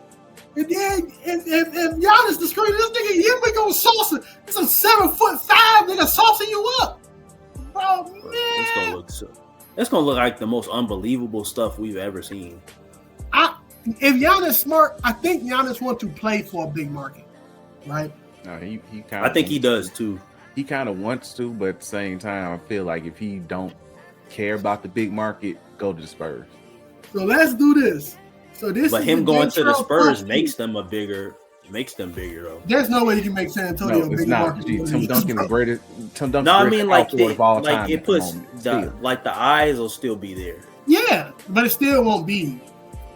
And then if Giannis the screen, this nigga Yimba gonna salsa. It's a 7'5" nigga saucing you up. Bro, man. It's gonna look like the most unbelievable stuff we've ever seen. If Giannis smart, I think Giannis wants to play for a big market, right? No, he I think he does too. He kind of wants to, but at the same time, I feel like if he don't care about the big market, go to the Spurs. So let's do this. So this, but him going to the Spurs makes them bigger though. There's no way you can make San Antonio a big market. Tim Duncan the greatest. Tim Duncan. No, I mean like it puts the eyes will still be there. Yeah, but it still won't be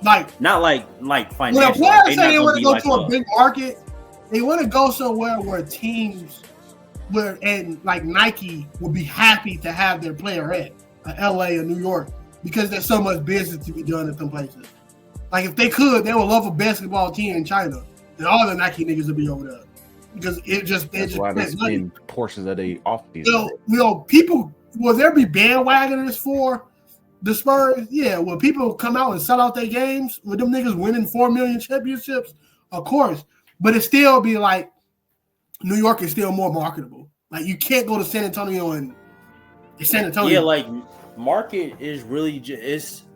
like not like financial. When a player say they want to go to a big market, they want to go somewhere where teams and like Nike would be happy to have their player at LA or New York because there's so much business to be done at them places. Like if they could, they would love a basketball team in China, and all the Nike niggas would be over there because that's why they spend portions of the off season. People will there be bandwagoners for the Spurs? Yeah, will people come out and sell out their games with them niggas winning 4 million championships? Of course, but it still be like New York is still more marketable. Like you can't go to San Antonio and San Antonio. Yeah, like market is really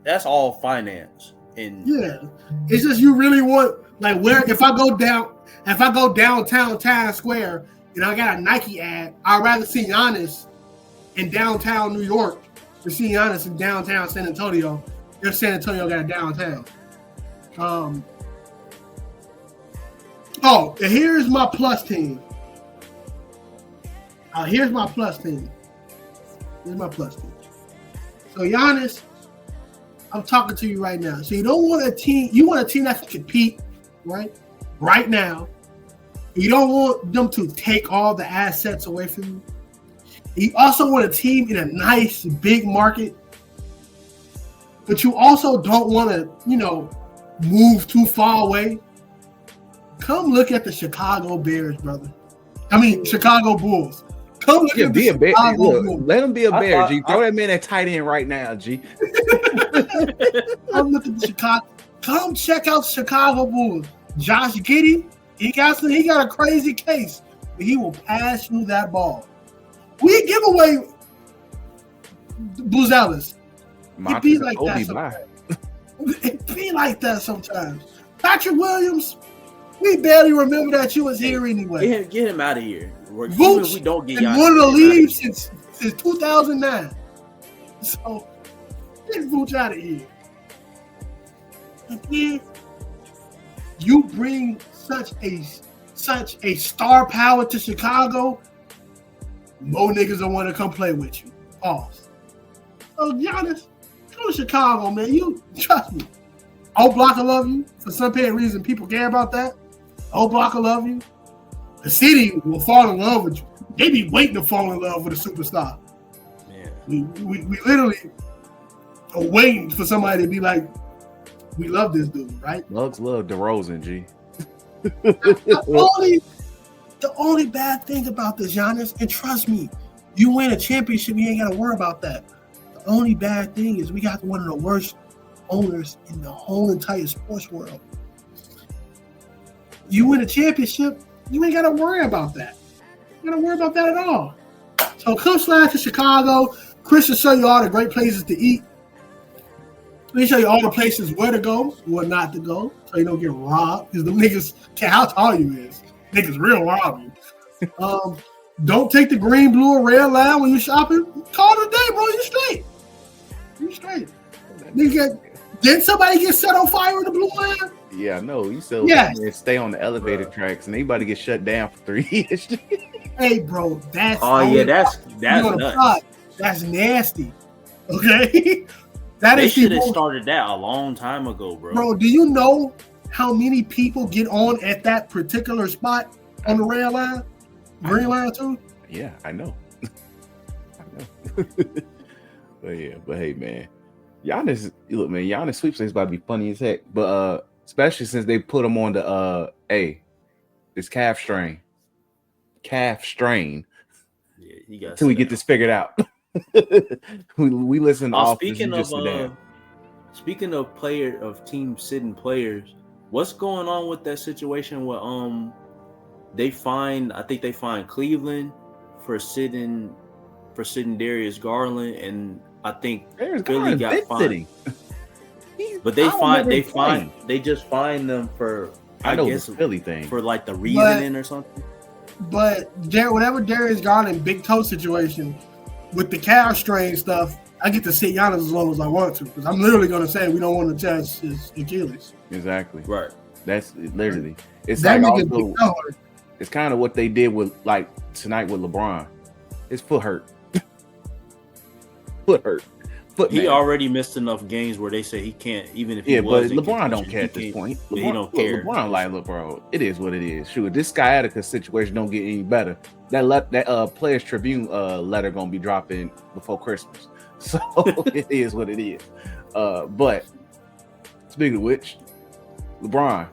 that's all finance. And yeah, it's just you really want like where if I go downtown Times Square and I got a Nike ad, I'd rather see Giannis in downtown New York than see Giannis in downtown San Antonio. If San Antonio got a downtown. And here's my plus team. Here's my plus team. So Giannis, I'm talking to you right now. So you don't want a team. You want a team that can compete, right? Right now. You don't want them to take all the assets away from you. You also want a team in a nice big market, but you also don't want to, move too far away. Come look at the Chicago Bears, brother. I mean, Chicago Bulls. Come look at the Chicago Bulls. Let him be a Bear, G. Throw that man at tight end right now, G. Come look at the Chicago. Come check out Chicago Bulls. Josh Giddey, he got a crazy case, but he will pass you that ball. We give away Buzelis. It be like that sometimes. It be like that sometimes. Patrick Williams, we barely remember that you was here anyway. Get him out of here. Vooch, we don't get one of the leagues since 2009. So get Vooch out of here. Again, you bring such a star power to Chicago, more niggas don't want to come play with you. Pause. So Giannis, go to Chicago, man. You trust me. Old Block will love you. For some reason, people care about that. Old Block will love you. The city will fall in love with you. They be waiting to fall in love with a superstar. Yeah. We literally are waiting for somebody to be like, we love this dude, right? Lugs love DeRozan, G. The only bad thing about this, Giannis, and trust me, you win a championship, you ain't got to worry about that. The only bad thing is we got one of the worst owners in the whole entire sports world. You win a championship, you ain't got to worry about that. You got to worry about that at all. So come slide to Chicago. Chris will show you all the great places to eat. Let me show you all the places where to go, where not to go, so you don't get robbed. Because the niggas care how tall you is. Niggas real rob you. Don't take the green, blue, or red line when you're shopping. Call it a day, bro. You straight. Nigga, didn't somebody get set on fire in the blue line? Yeah, no. You still stay on the elevator tracks, and anybody get shut down for 3 years. Hey, bro, that's nuts. That's nasty. Okay. They should have started that a long time ago, bro. Bro, do you know how many people get on at that particular spot on the red line? Green line too? Yeah, I know. But hey, man. Giannis sweepstakes about to be funny as heck. But especially since they put him on the this calf strain. Yeah, he got until we get this figured out. we listen to all speaking Speaking of team sitting players, what's going on with that situation where I think they fined Cleveland for sitting Darius Garland, and I think Philly got fined. But they just fined them for I guess the Philly thing for like the reasoning or something. But whatever Darius Garland big toe situation with the calf strain stuff, I get to sit Giannis as long as I want to, because I'm literally going to say we don't want to test his Achilles. Exactly. Right. That's literally. It's that like also, it's kind of what they did with like tonight with LeBron. His foot hurt. He already missed enough games where they say he can't, even if he but LeBron don't care at this point. He don't care. LeBron like, look, bro, it is what it is. Shoot, this sciatica situation don't get any better. That Players Tribune letter gonna be dropping before Christmas. So it is what it is. But speaking of which, LeBron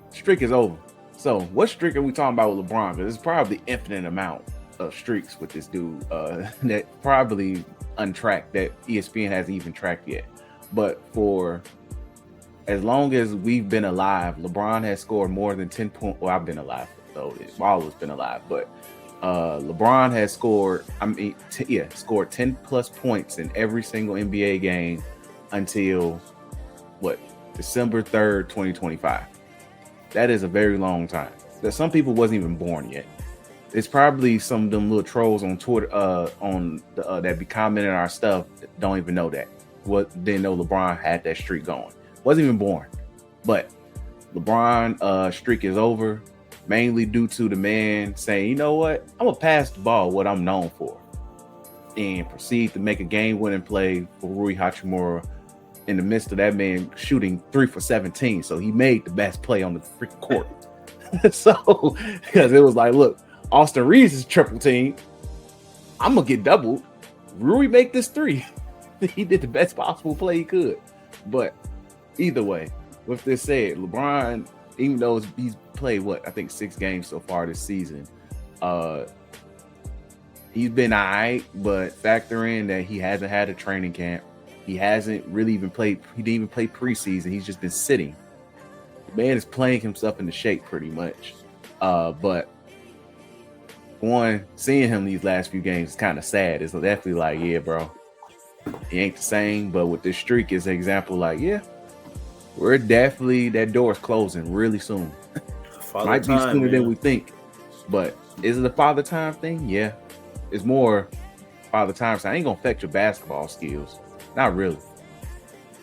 streak is over. So what streak are we talking about with LeBron? Because it's probably infinite amount of streaks with this dude that probably untracked that ESPN hasn't even tracked yet. But for as long as we've been alive, LeBron has scored more than 10 points. Well, I've been alive, so it's always been alive, but LeBron has scored, scored 10 plus points in every single NBA game until December 3rd, 2025. That is a very long time. That some people wasn't even born yet. It's probably some of them little trolls on Twitter, that be commenting our stuff that don't even know that. Didn't know LeBron had that streak going. Wasn't even born. But LeBron streak is over, mainly due to the man saying, you know what, I'm gonna pass the ball, what I'm known for, and proceed to make a game-winning play for Rui Hachimura in the midst of that man shooting 3 for 17. So he made the best play on the freaking court. So because it was like, look, Austin Reeves is triple team. I'm gonna get doubled. Rui make this 3. He did the best possible play he could. But either way, with this said, LeBron, even though he's played 6 games so far this season, he's been all right, but factor in that he hasn't had a training camp. He hasn't really even played. He didn't even play preseason. He's just been sitting. The man is playing himself into shape pretty much. But seeing him these last few games is kind of sad. It's definitely like, yeah, bro, he ain't the same. But with this streak, is an example like, yeah, we're definitely, that door is closing really soon. Might be sooner than we think. But is it a father time thing? Yeah. It's more father time. So I ain't gonna affect your basketball skills. Not really.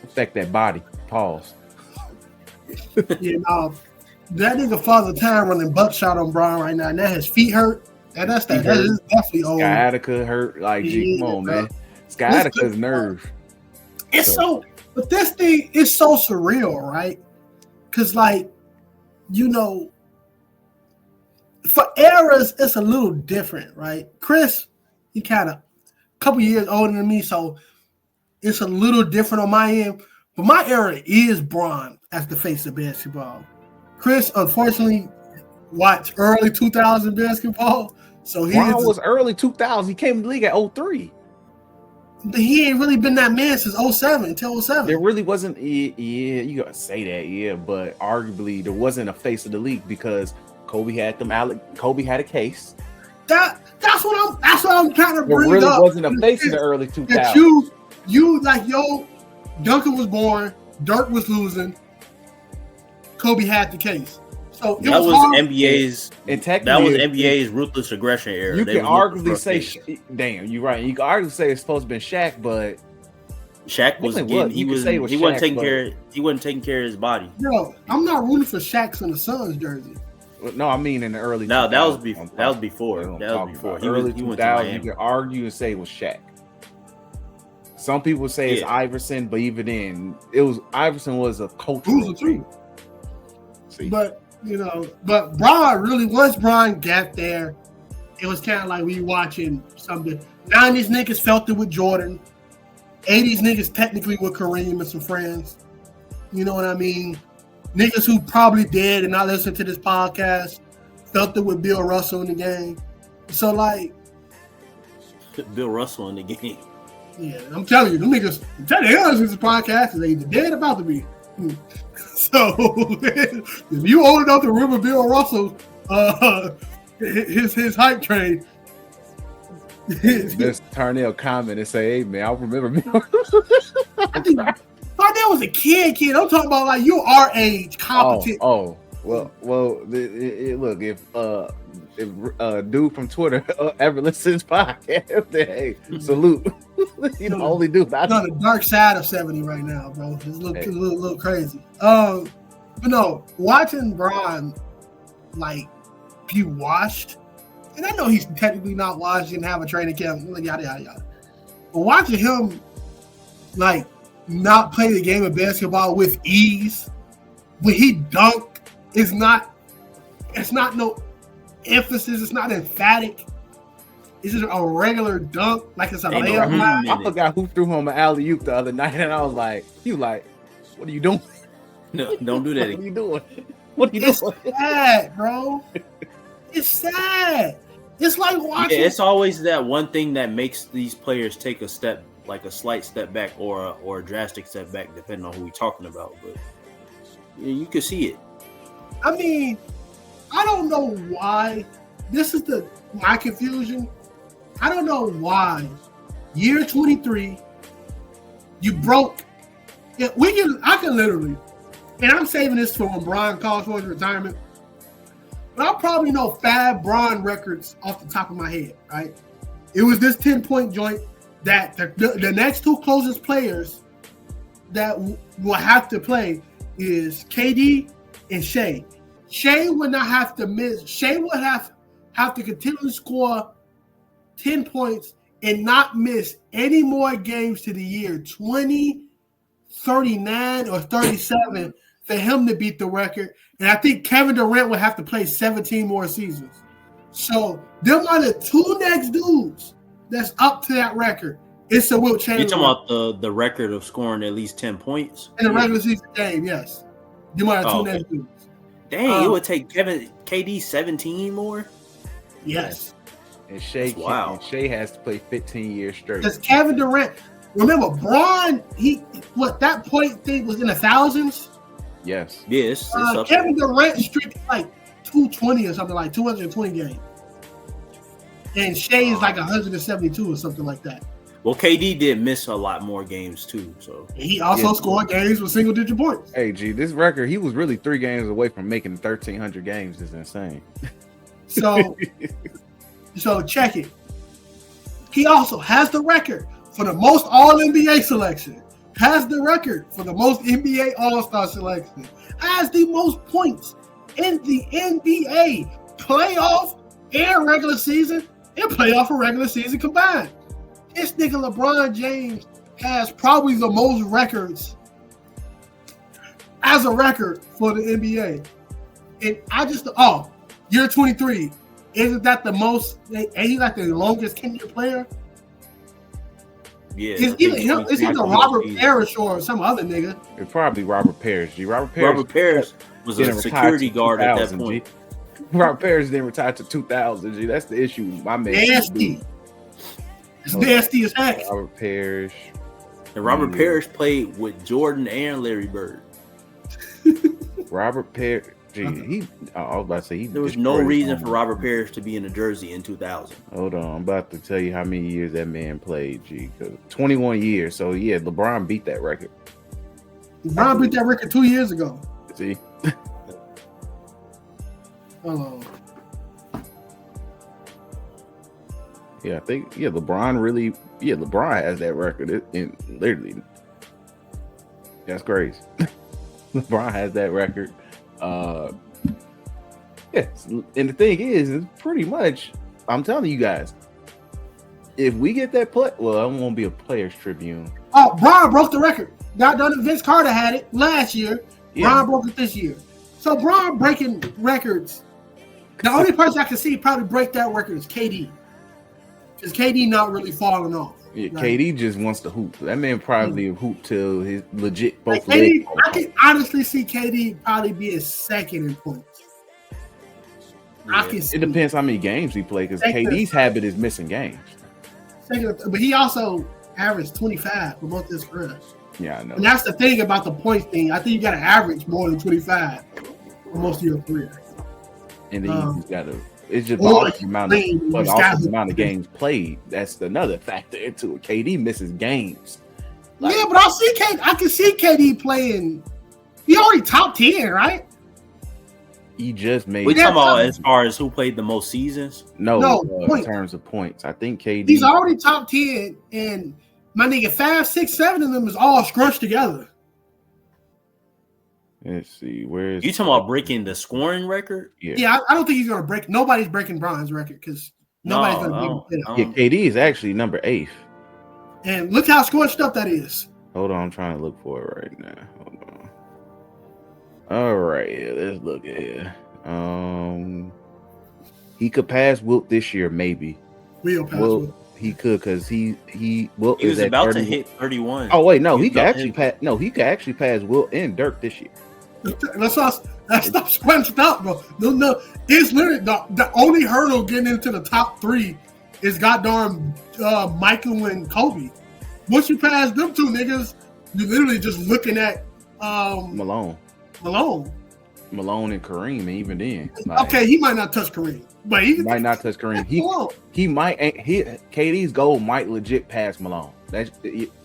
Affect that body. Pause. That nigga father time running buckshot on Brian right now. And that his feet hurt. That is definitely old. Sciatica hurt. Like, come on, man. Sciatica's nerve. But this thing is so surreal, right? Because, for eras, it's a little different, right? Chris, he kind of a couple years older than me, so it's a little different on my end. But my era is Bron as the face of basketball. Chris, unfortunately, watched early 2000 basketball. So Bron was early 2000. He came to the league at 03. He ain't really been that man since 07 until 07. There really wasn't. Yeah, you gotta say that. Yeah, but arguably there wasn't a face of the league because Kobe had a case. That's what I'm trying to bring up. There really wasn't a face in the early 2000s. You Duncan was born, Dirk was losing, Kobe had the case. So that was NBA's ruthless aggression era. You can arguably say, damn, you're right. You can arguably say it's supposed to be Shaq, but Shaq wasn't taking care of his body. No, I'm not rooting for Shaq's and the Suns jersey. No, I mean in the early. No, that was before. That was before. Early 2000s, you can argue and say it was Shaq. Some people say it's Iverson, but even then, Iverson was a cultural thing. But Bron really, once Bron got there, it was kind of like we watching something. 90s niggas felt it with Jordan. 80s niggas technically with Kareem and some friends. You know what I mean? Niggas who probably dead and not listen to this podcast felt it with Bill Russell in the game. So, Bill Russell in the game. Yeah, I'm telling you, them niggas. I'm telling you, this podcast is either dead or about to be. So if you old enough to remember Bill Russell, his hype train. This Tarnell comment and say, "Hey man, I remember Bill." I think Tarnell was a kid. I'm talking about like you our age, competent. Well, look, if dude from Twitter ever listens to this podcast, then hey, salute. You know, only dude. On the dark side of 70 right now, bro. It's a little crazy. But no, watching Bron like be washed, and I know he's technically not washed, didn't have a training camp, yada yada yada. But watching him like not play the game of basketball with ease, when he dunked, it's not no emphasis, it's not emphatic. It's just a regular dunk, like it's a layup. I forgot who threw home an alley-oop the other night, and I was like, what are you doing? No, don't do that. What are you doing? What are you doing? It's sad, bro. It's sad. It's like watching. Yeah, it's always that one thing that makes these players take a step, like a slight step back or a drastic step back, depending on who we're talking about. But yeah, you can see it. I mean, I don't know why. This is my confusion. I don't know why. Year 23, you broke. I can literally, and I'm saving this for when Bron calls for his retirement. But I probably know 5 Bron records off the top of my head, right? It was this 10-point joint that the next 2 closest players that will have to play is KD and Shea. Shea would not have to miss. Shea would have to continually score 10 points and not miss any more games to the year 20, 39, or 37 for him to beat the record. And I think Kevin Durant would have to play 17 more seasons. So them are the 2 next dudes that's up to that record. It's a Wilt Chamberlain. You're talking about the record of scoring at least 10 points? In a regular season game, yes. Them are the 2 next dudes. Dang, it would take KD 17 more? Yes. And Shea, wow. Shea has to play 15 years straight. Because Kevin Durant, remember, Bron, that point thing was in the thousands? Yes. Yes. Kevin Durant streaked like 220 or something, like 220 games. And Shea is like 172 or something like that. Well, KD did miss a lot more games too. So he also scored games with single-digit points. Hey, G, this record, he was really 3 games away from making 1,300 games. Is insane. So check it. He also has the record for the most All-NBA selection, has the record for the most NBA All-Star selection, has the most points in the NBA playoff and regular season, and playoff and regular season combined. This nigga LeBron James has probably the most records as a record for the NBA. And I just, year 23, isn't that the most, ain't he like the longest tenure player? Yeah. It's either Robert Parrish or some other nigga. It's probably Robert Parrish, G. Robert Parrish was a security guard at that point. G. Robert Parrish didn't retire to 2000, G. That's the issue. My man. Nasty. It's nasty as heck. Robert Parrish. And Robert Parrish played with Jordan and Larry Bird. Robert Parrish. Gee, I was about to say there was no reason for Robert Parrish to be in a jersey in 2000. Hold on, I'm about to tell you how many years that man played. G, 21 years. So yeah, LeBron beat that record. LeBron beat that record 2 years ago. See. Hold on. Yeah, I think LeBron has that record. Literally, that's crazy. LeBron has that record. Yes, and the thing is, it's pretty much. I'm telling you guys, if we get that play, well, I won't be a Players Tribune. Oh, Bron broke the record. Got done. Vince Carter had it last year. Yeah. Bron broke it this year. So Bron breaking records. The only person I can see probably break that record is KD. Because KD not really falling off. Yeah, right? KD just wants to hoop. That man probably hoop till his legit both legs. I can honestly see KD probably be a second in points. Yeah. It depends how many games he plays, because KD's habit is missing games. But he also averaged 25 for most of his career. Yeah, I know. And that's the thing about the points thing. I think you got to average more than 25 for most of your career. And then you just got to. It's just Or the amount of games played. That's another factor into it. KD misses games. Like, yeah, but I can see KD playing. He already top 10, right? He just made. We talking about as far as who played the most seasons? No, in terms of points. I think KD. He's already top 10, and my nigga 5, 6, 7 of them is all scrunched together. Let's see. Where's you talking about breaking the scoring record? Yeah. I don't think he's gonna break. Nobody's breaking Bron's record because nobody's gonna break it. Yeah, KD is actually number 8. And look how scrunched up that is. Hold on, I'm trying to look for it right now. Hold on. All right, let's look at it. He could pass Wilt this year, maybe. Wilt. He could because he Wilt is about to hit 31. Oh wait, no, he could actually pass. No, he could actually pass Wilt and Dirk this year. That's not scrunched up, bro. No, it's literally the only hurdle getting into the top 3 is goddamn Michael and Kobe. Once you pass them two niggas, you're literally just looking at Malone and Kareem, and even then, okay, he might not touch Kareem, but he might not touch Kareem. He might. KD's goal might legit pass Malone. That's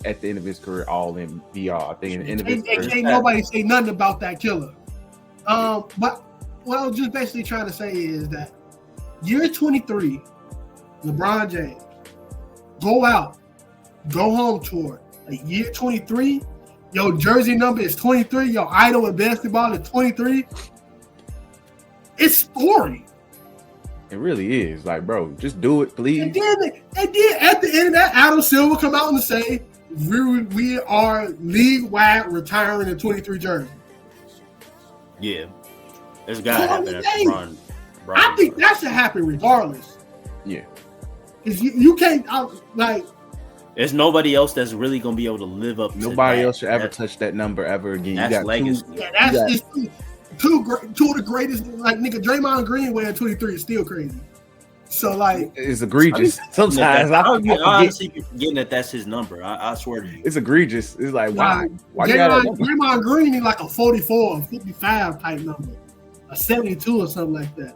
at the end of his career, all in VR. I think at the end of his career, can't nobody say nothing about that killer. But what I was just basically trying to say is that year 23, LeBron James, go home tour. Like year 23, your jersey number is 23. Your idol in basketball is 23. It's story. It really is. Like, bro, just do it, please. And then at the end of that, Adam Silver come out and say, we are league-wide retiring the 23 jersey. Yeah. There's got to happen after LeBron. I think that should happen regardless. Yeah. Because you can't, there's nobody else that's really going to be able to live up to that. Nobody else should ever touch that number ever again. That's you got legacy. That's two of the greatest. Like, nigga, Draymond Green wearing 23 is still crazy. So, like, it's egregious. Sometimes I honestly keep forgetting that that's his number. I swear to you, it's egregious. It's like, why Draymond Green need like a 44 or 55 type number, a 72 or something like that.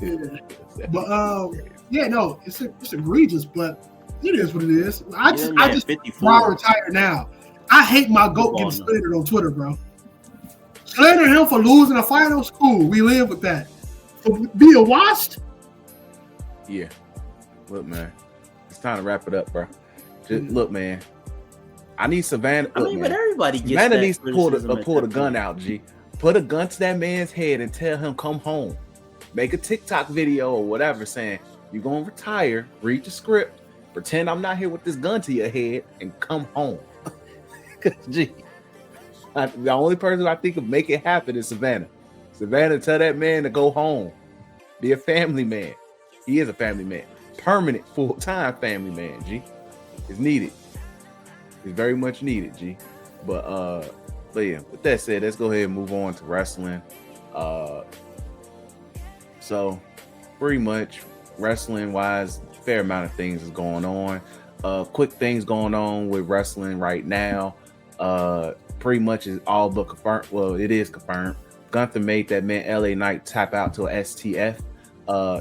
Yeah, but it's egregious, but it is what it is. I just want to retire now. I hate my GOAT getting slandered on Twitter, bro. Slander him for losing a final. Cool, we live with that. For being washed. Yeah. Look, man. It's time to wrap it up, bro. Just look, man. I need Savannah. But everybody gets Savannah needs to pull the gun out, G. Put a gun to that man's head and tell him come home. Make a TikTok video or whatever saying you're gonna retire, read the script, pretend I'm not here with this gun to your head, and come home. G. The only person I think could make it happen is Savannah. Savannah, tell that man to go home. Be a family man. He is a family man. Permanent, full-time family man, G. It's needed. It's very much needed, G. But yeah, with that said, let's go ahead and move on to wrestling. So pretty much wrestling-wise, fair amount of things is going on. Quick things going on with wrestling right now. Pretty much is all but confirmed. Well, it is confirmed. Gunther made that man LA Knight tap out to a STF.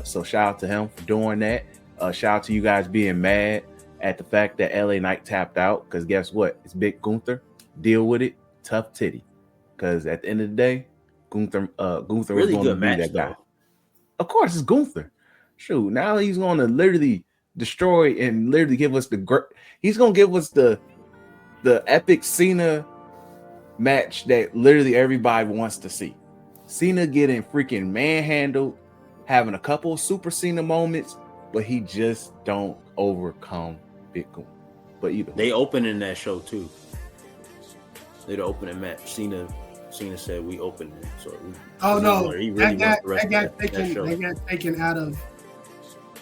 So shout out to him for doing that. Shout out to you guys being mad at the fact that LA Knight tapped out, because guess what? It's Big Gunther. Deal with it. Tough titty. Because at the end of the day, Gunther really was going to be that guy. Of course, it's Gunther. Shoot, now he's going to literally destroy and literally give us he's going to give us the epic Cena match that literally everybody wants to see. Cena getting freaking manhandled, having a couple of Super Cena moments, but he just don't overcome Big Gunther. But either they open in that show too. They're the opening match. Cena said we opened it. So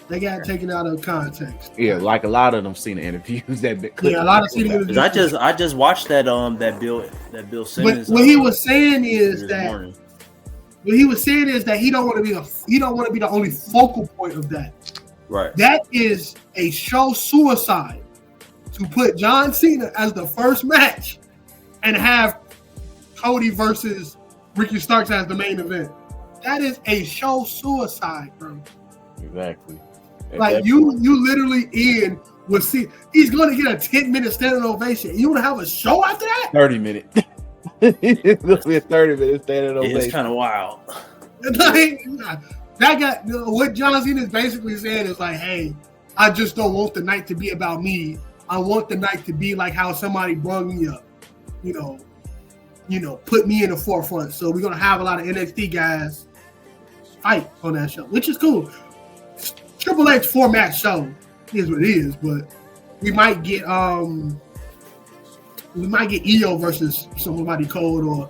they got taken out of context. Yeah, like a lot of them Cena interviews that been a lot of Cena interviews. I just watched that Bill Simmons. What he was saying is that he don't want to be the only focal point of that. Right. That is a show suicide to put John Cena as the first match and have Cody versus Ricky Starks as the main event. That is a show suicide, bro. Exactly. Like you literally in will see he's going to get a 10-minute standing ovation. You want to have a show after that? 30 minutes. It's going to be a 30-minute standing ovation. It's kind of wild. Like, that guy, what John Cena is basically saying is like, hey, I just don't want the night to be about me. I want the night to be like how somebody brought me up, put me in the forefront. So we're gonna have a lot of NXT guys fight on that show, which is cool. Triple H 4-match show is what it is, but we might get EO versus somebody cold or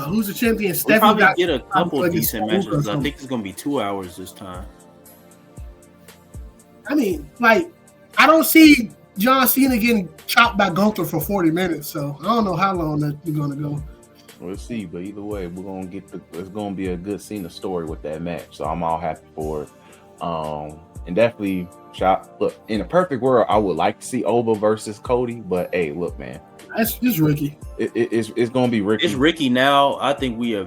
who's the champion? We'll probably get a couple decent matches. I think it's gonna be 2 hours this time. I mean, like, I don't see John Cena getting chopped by Gunther for 40 minutes, so I don't know how long that's going to go. We'll see, but either way, we're gonna get it's gonna be a good Cena story with that match. So I'm all happy for it. And definitely look, in a perfect world, I would like to see Oba versus Cody, but hey, look, man. That's just Ricky. It's gonna be Ricky. It's Ricky now. I think we'll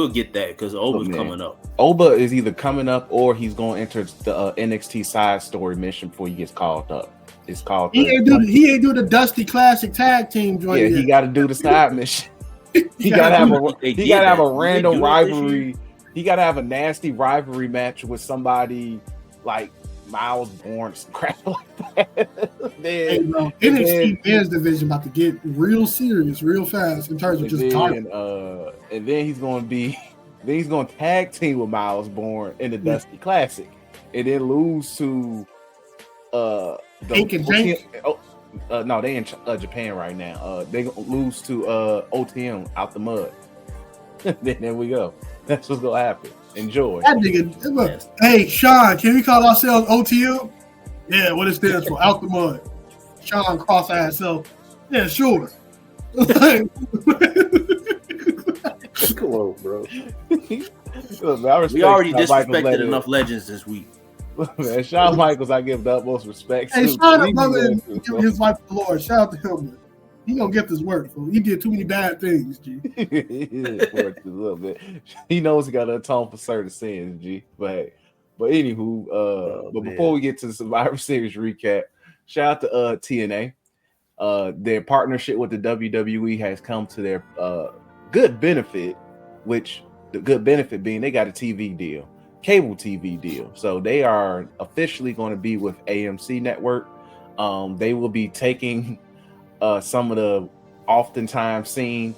get that because Oba's coming up. Oba is either coming up or he's gonna enter the NXT side story mission before he gets called up. It's called he ain't do the Dusty Classic Tag Team joint. Yeah, he got to do the side mission. He gotta have a random rivalry. He gotta have a nasty rivalry match with somebody like Miles Bourne, some crap like that. Hey, bro, NXT men's division about to get real serious, real fast in terms of just talking. And then he's gonna tag team with Miles Bourne in the Dusty Classic, and then lose to no, they in Japan right now. They gonna lose to OTM out the mud. Then there we go. That's what's gonna happen. Enjoy. That nigga, look, hey Sean, can we call ourselves OTM? Yeah, what it stands for? Out the mud. Sean cross-eyed self. Yeah, sure. Come on, bro. Look, man, we already disrespected enough legends this week. Man, Shawn Michaels, I give the utmost respect. Hey, Shawn, give his wife the Lord. Shout out to him, man. He gonna get this work, fool. He did too many bad things, G. A little bit. He knows he got to atone for certain sins, G. But anywho, before we get to the Survivor Series recap, shout out to TNA. Their partnership with the WWE has come to their good benefit, which the good benefit being they got a TV deal, cable TV deal. So they are officially going to be with AMC Network. They will be taking some of the oftentimes seen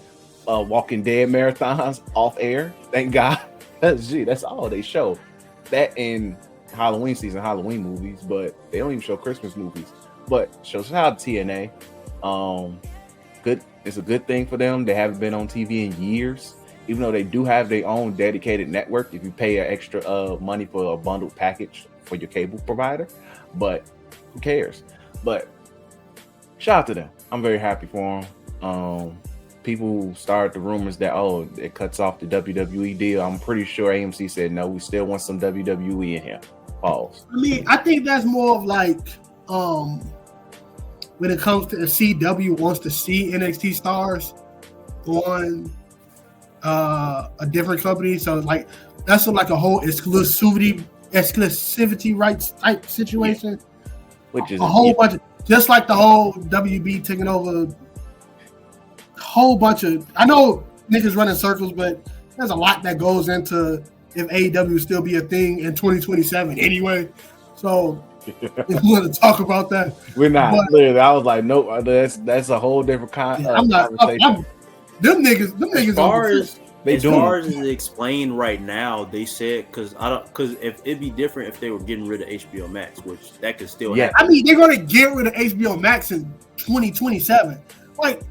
Walking Dead marathons off air. Thank God. That's all they show. That in Halloween season, Halloween movies, but they don't even show Christmas movies. But shout out to TNA. Good. It's a good thing for them. They haven't been on TV in years, even though they do have their own dedicated network. If you pay an extra money for a bundled package for your cable provider, but who cares? But shout out to them. I'm very happy for them. People started the rumors that it cuts off the WWE deal. I'm pretty sure AMC said no. We still want some WWE in here. Pause. I mean, I think that's more of like when it comes to the CW wants to see NXT stars on a different company. So like that's like a whole exclusivity rights type situation. Which is a whole bunch of, just like the whole WB taking over a whole bunch of, I know niggas running circles, but there's a lot that goes into if AEW still be a thing in 2027 anyway. So if we want to talk about that, we're not. But, literally, I was like, nope. That's a whole different conversation. Them niggas. As far as it's explained right now, they said because if it'd be different if they were getting rid of HBO Max, which that could still happen. I mean, they're gonna get rid of HBO Max in 2027. Like,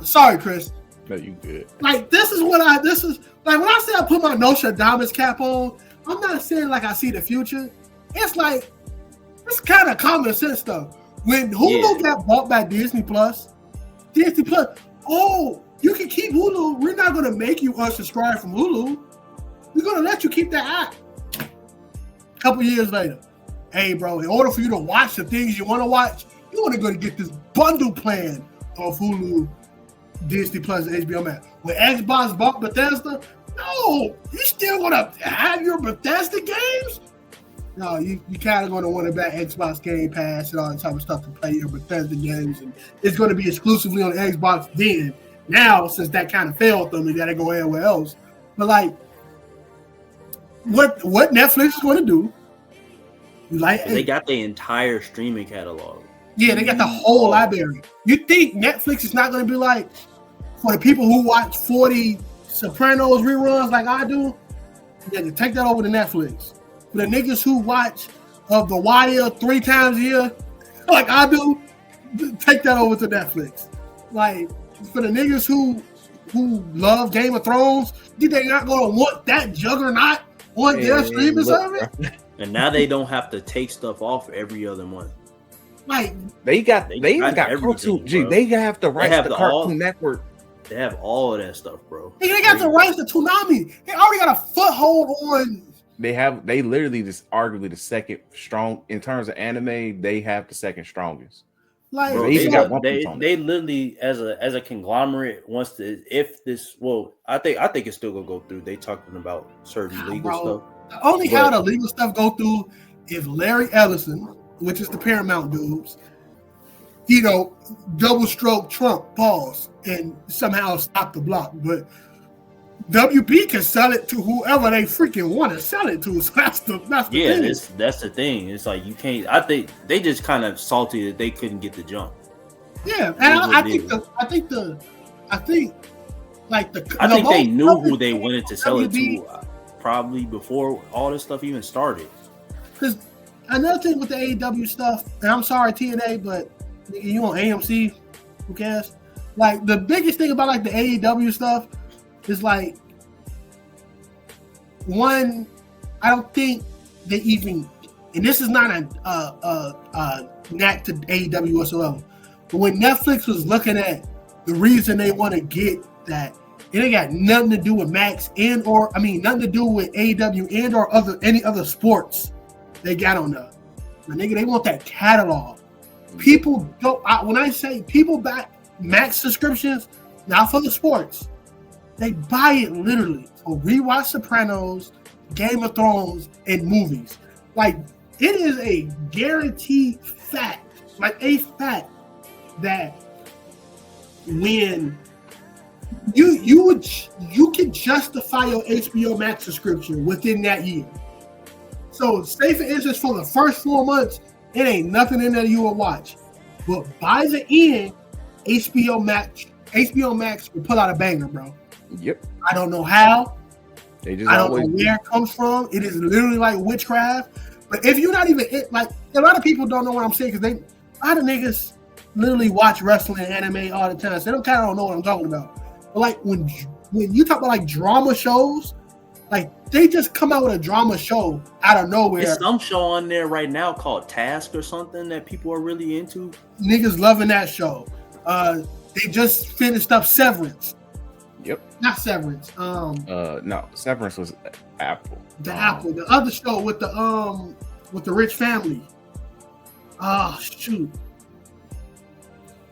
sorry, Chris. No, you good. Like, this is like when I say I put my Nostradamus cap on, I'm not saying like I see the future. It's like it's kind of common sense stuff. When Hulu got bought by Disney Plus, you can keep Hulu. We're not going to make you unsubscribe from Hulu. We're going to let you keep that app. A couple years later, hey, bro, in order for you to watch the things you want to watch, you want to go to get this bundle plan of Hulu, Disney Plus, and HBO Max. When Xbox bought Bethesda, no, you still want to have your Bethesda games? No, you kind of going to want to back Xbox Game Pass and all that type of stuff to play your Bethesda games, and it's going to be exclusively on Xbox then. Now, since that kind of failed them, you got to go everywhere else. But like, what Netflix is going to do? They got the entire streaming catalog. Yeah, they got the whole library. You think Netflix is not going to be like, for the people who watch 40 Sopranos reruns like I do, yeah, take that over to Netflix. For the niggas who watch The Wire 3 times a year like I do, take that over to Netflix. Like, for the niggas who love Game of Thrones, they not going to want that juggernaut on their streaming service? And now they don't have to take stuff off every other month. Like, they even got Cartoon. Gee, they have the rights to Cartoon Network. They have all of that stuff, bro. They got the rights to Toonami. They already got a foothold on. They literally just arguably the second strong in terms of anime. They have the second strongest. Like, bro, they literally as a conglomerate wants to. If this, well, I think it's still gonna go through. They talking about certain legal stuff. The only how the legal stuff go through if Larry Ellison, which is the Paramount dudes, double stroke Trump, pause, and somehow stop the block. But WB can sell it to whoever they freaking want to sell it to. So that's the thing. That's the thing. It's like you can't. I think they just kind of salty that they couldn't get the jump. Yeah, and I think they knew who they wanted to sell it to probably before all this stuff even started. Because another thing with the AEW stuff, and I'm sorry TNA, but you on AMC, who cares? Like, the biggest thing about like the AEW stuff is like, one, I don't think they even, and this is not a knack to AEW whatsoever, but when Netflix was looking at the reason they want to get that, it ain't got nothing to do with Max nothing to do with AEW and or any other sports they got on there. My nigga, they want that catalog. People don't. When I say people buy Max subscriptions, not for the sports, they buy it literally for rewatch Sopranos, Game of Thrones, and movies. Like, it is a guaranteed fact, that when you can justify your HBO Max subscription within that year. So, say for instance, for the first 4 months, it ain't nothing in there you will watch. But by the end, HBO Max will pull out a banger, bro. Yep. I don't know how. I don't know where it comes from. It is literally like witchcraft. But if you're not even like, a lot of people don't know what I'm saying because a lot of niggas literally watch wrestling and anime all the time. So they kind of don't know what I'm talking about. But like when you talk about like drama shows, like they just come out with a drama show out of nowhere. There's some show on there right now called Task or something that people are really into. Niggas loving that show. They just finished up Severance. Yep. Not Severance. No, Severance was Apple. Apple. The other show with the rich family. Oh shoot.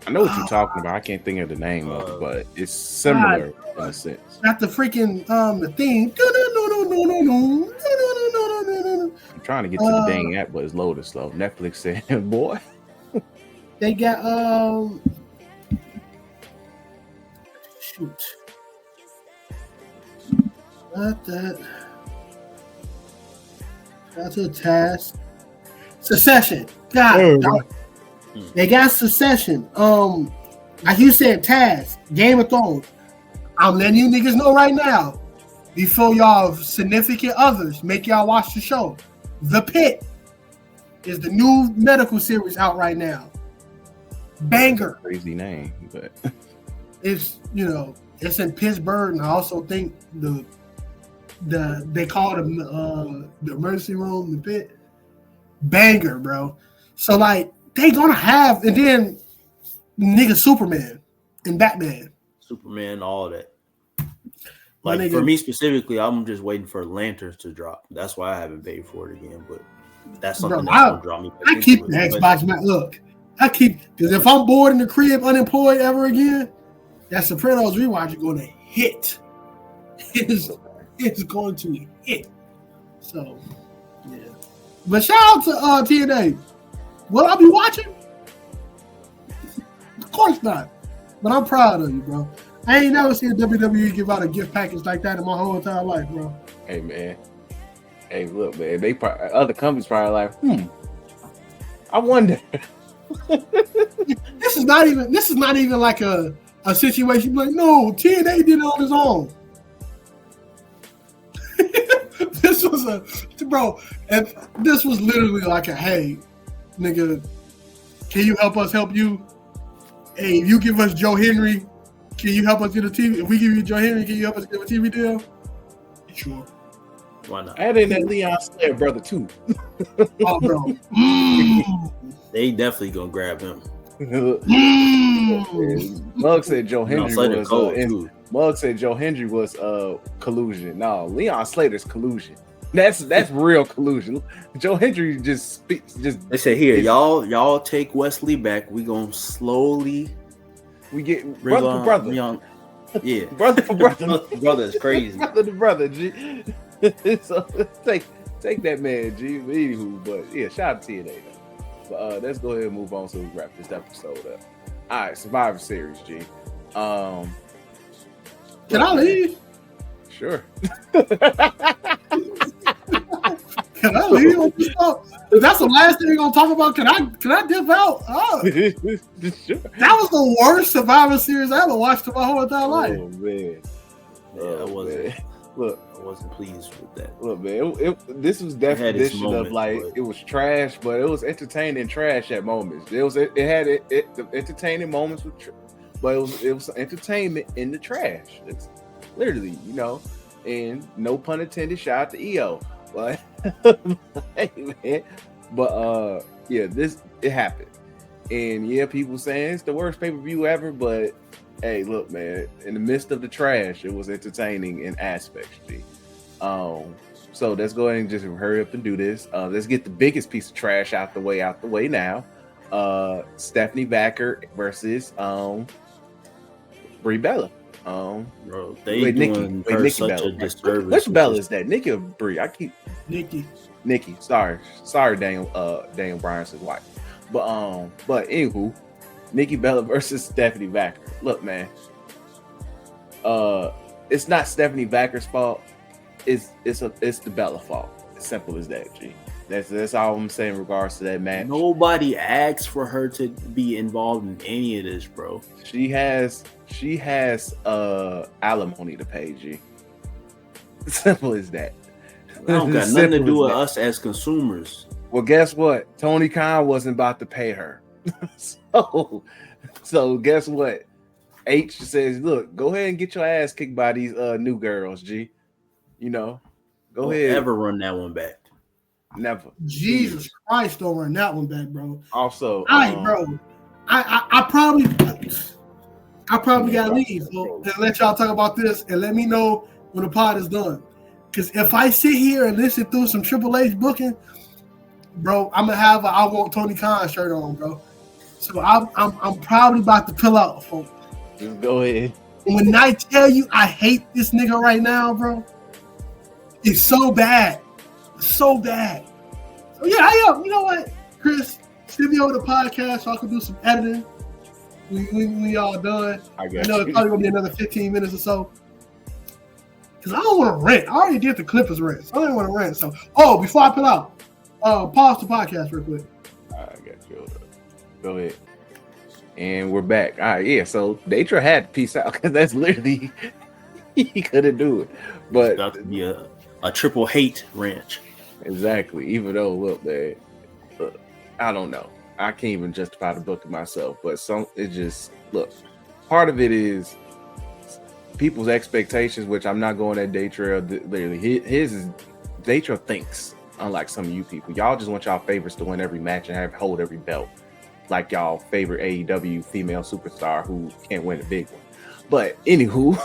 I know what you're talking about. I can't think of the name of it, but it's similar in a sense. Not the freaking the theme. I'm trying to get to the dang app, but it's loaded slow. Netflix said, boy. They got shoot. Not that. That's a task. Succession. God. They got Succession. Like you said, Taz, Game of Thrones. I'm letting you niggas know right now, before y'all significant others make y'all watch the show. The Pit is the new medical series out right now. Banger. Crazy name, but it's it's in Pittsburgh, and I also think they call it the emergency room, the Pit. Banger, bro. So like they gonna have, and then nigga Superman and Batman. Superman, all of that. Like for me specifically, I'm just waiting for Lanterns to drop. That's why I haven't paid for it again. But that's something Bro, that's gonna draw me. I keep the Xbox. Look, because if I'm bored in the crib, unemployed ever again, that Sopranos rewatch is going to hit. It's going to hit. So, yeah. But shout out to TNA. Will I be watching? Of course not. But I'm proud of you, bro. I ain't never seen WWE give out a gift package like that in my whole entire life, bro. Hey, man. Hey, look, man. Other companies probably like, I wonder. This is not even like a situation like, no, TNA did it on his own. This was and this was literally like a, hey, nigga, can you help us help you? Hey, if you give us Joe Henry, can you help us get a TV? If we give you Joe Henry, can you help us get a TV deal? Sure. Why not? Add in that Leon Slayer brother too. Oh, bro. They definitely gonna grab him. Mug said Joe Hendry was Mug said Joe Hendry was collusion. No, Leon Slater's collusion. That's real collusion. Joe Hendry just they say here, y'all take Wesley back. We gonna slowly get brother for brother. Yeah, brother for brother. Brother is crazy. Brother to brother, G. So take that man, G. Anywho, but yeah, shout out to TNA. But let's go ahead and move on so we wrap this episode up. All right, Survivor Series, G. Can I leave? Sure. Can I leave? If that's the last thing we're gonna talk about, can I dip out? Oh. Sure. That was the worst Survivor Series I ever watched in my whole entire life. Oh man. I wasn't pleased with that. Look, man, this was definition of like it was trash, but it was entertaining trash at moments. It had the entertaining moments but it was entertainment in the trash. It's literally, and no pun intended. Shout out to EO, but hey, man, but it happened, and yeah, people saying it's the worst pay-per-view ever, but hey, look, man, in the midst of the trash, it was entertaining in aspects, G. So let's go ahead and just hurry up and do this. Let's get the biggest piece of trash out the way now. Stephanie Vacker versus Brie Bella. Bro, they doing her Nikki such Bella. a disservice. Which Bella is that? Nikki or Brie? I keep Nikki. Sorry, Daniel Bryan's wife. But anywho, Nikki Bella versus Stephanie Vacker. Look, man, it's not Stephanie Vacker's fault. It's the Bella fault. As simple as that, G. That's all I'm saying in regards to that match. Nobody asked for her to be involved in any of this, bro. She has alimony to pay, G. Simple as that. That don't got nothing to do with us as consumers. Well, guess what? Tony Khan wasn't about to pay her. So guess what? H says, look, go ahead and get your ass kicked by these new girls, G. Go ahead. Never run that one back. Never. Jesus Christ, don't run that one back, bro. Also, bro. I probably gotta leave. So and let y'all talk about this and let me know when the pod is done. Because if I sit here and listen through some Triple H booking, bro, I'm gonna have a I Want Tony Khan shirt on, bro. So I'm probably about to pull out, folks. Just go ahead. When I tell you I hate this nigga right now, bro, it's so bad. So bad. So yeah, I am. You know what, Chris? Send me over the podcast so I can do some editing. We all done. I know it's probably gonna be another 15 minutes or so. Cause I don't want to rant. I already did the Clippers rant. So I don't want to rant. So before I pull out, pause the podcast real quick. I got you. Go ahead. And we're back. All right, yeah. So Datra had to peace out because that's literally he couldn't do it. But it's got to be a triple hate ranch. Exactly. Even though, look, man, I don't know. I can't even justify the book myself. But part of it is people's expectations, which I'm not going at Datra. Literally, his is Datra thinks. Unlike some of you people, y'all just want y'all favorites to win every match and hold every belt. Like y'all favorite AEW female superstar who can't win a big one. But anywho,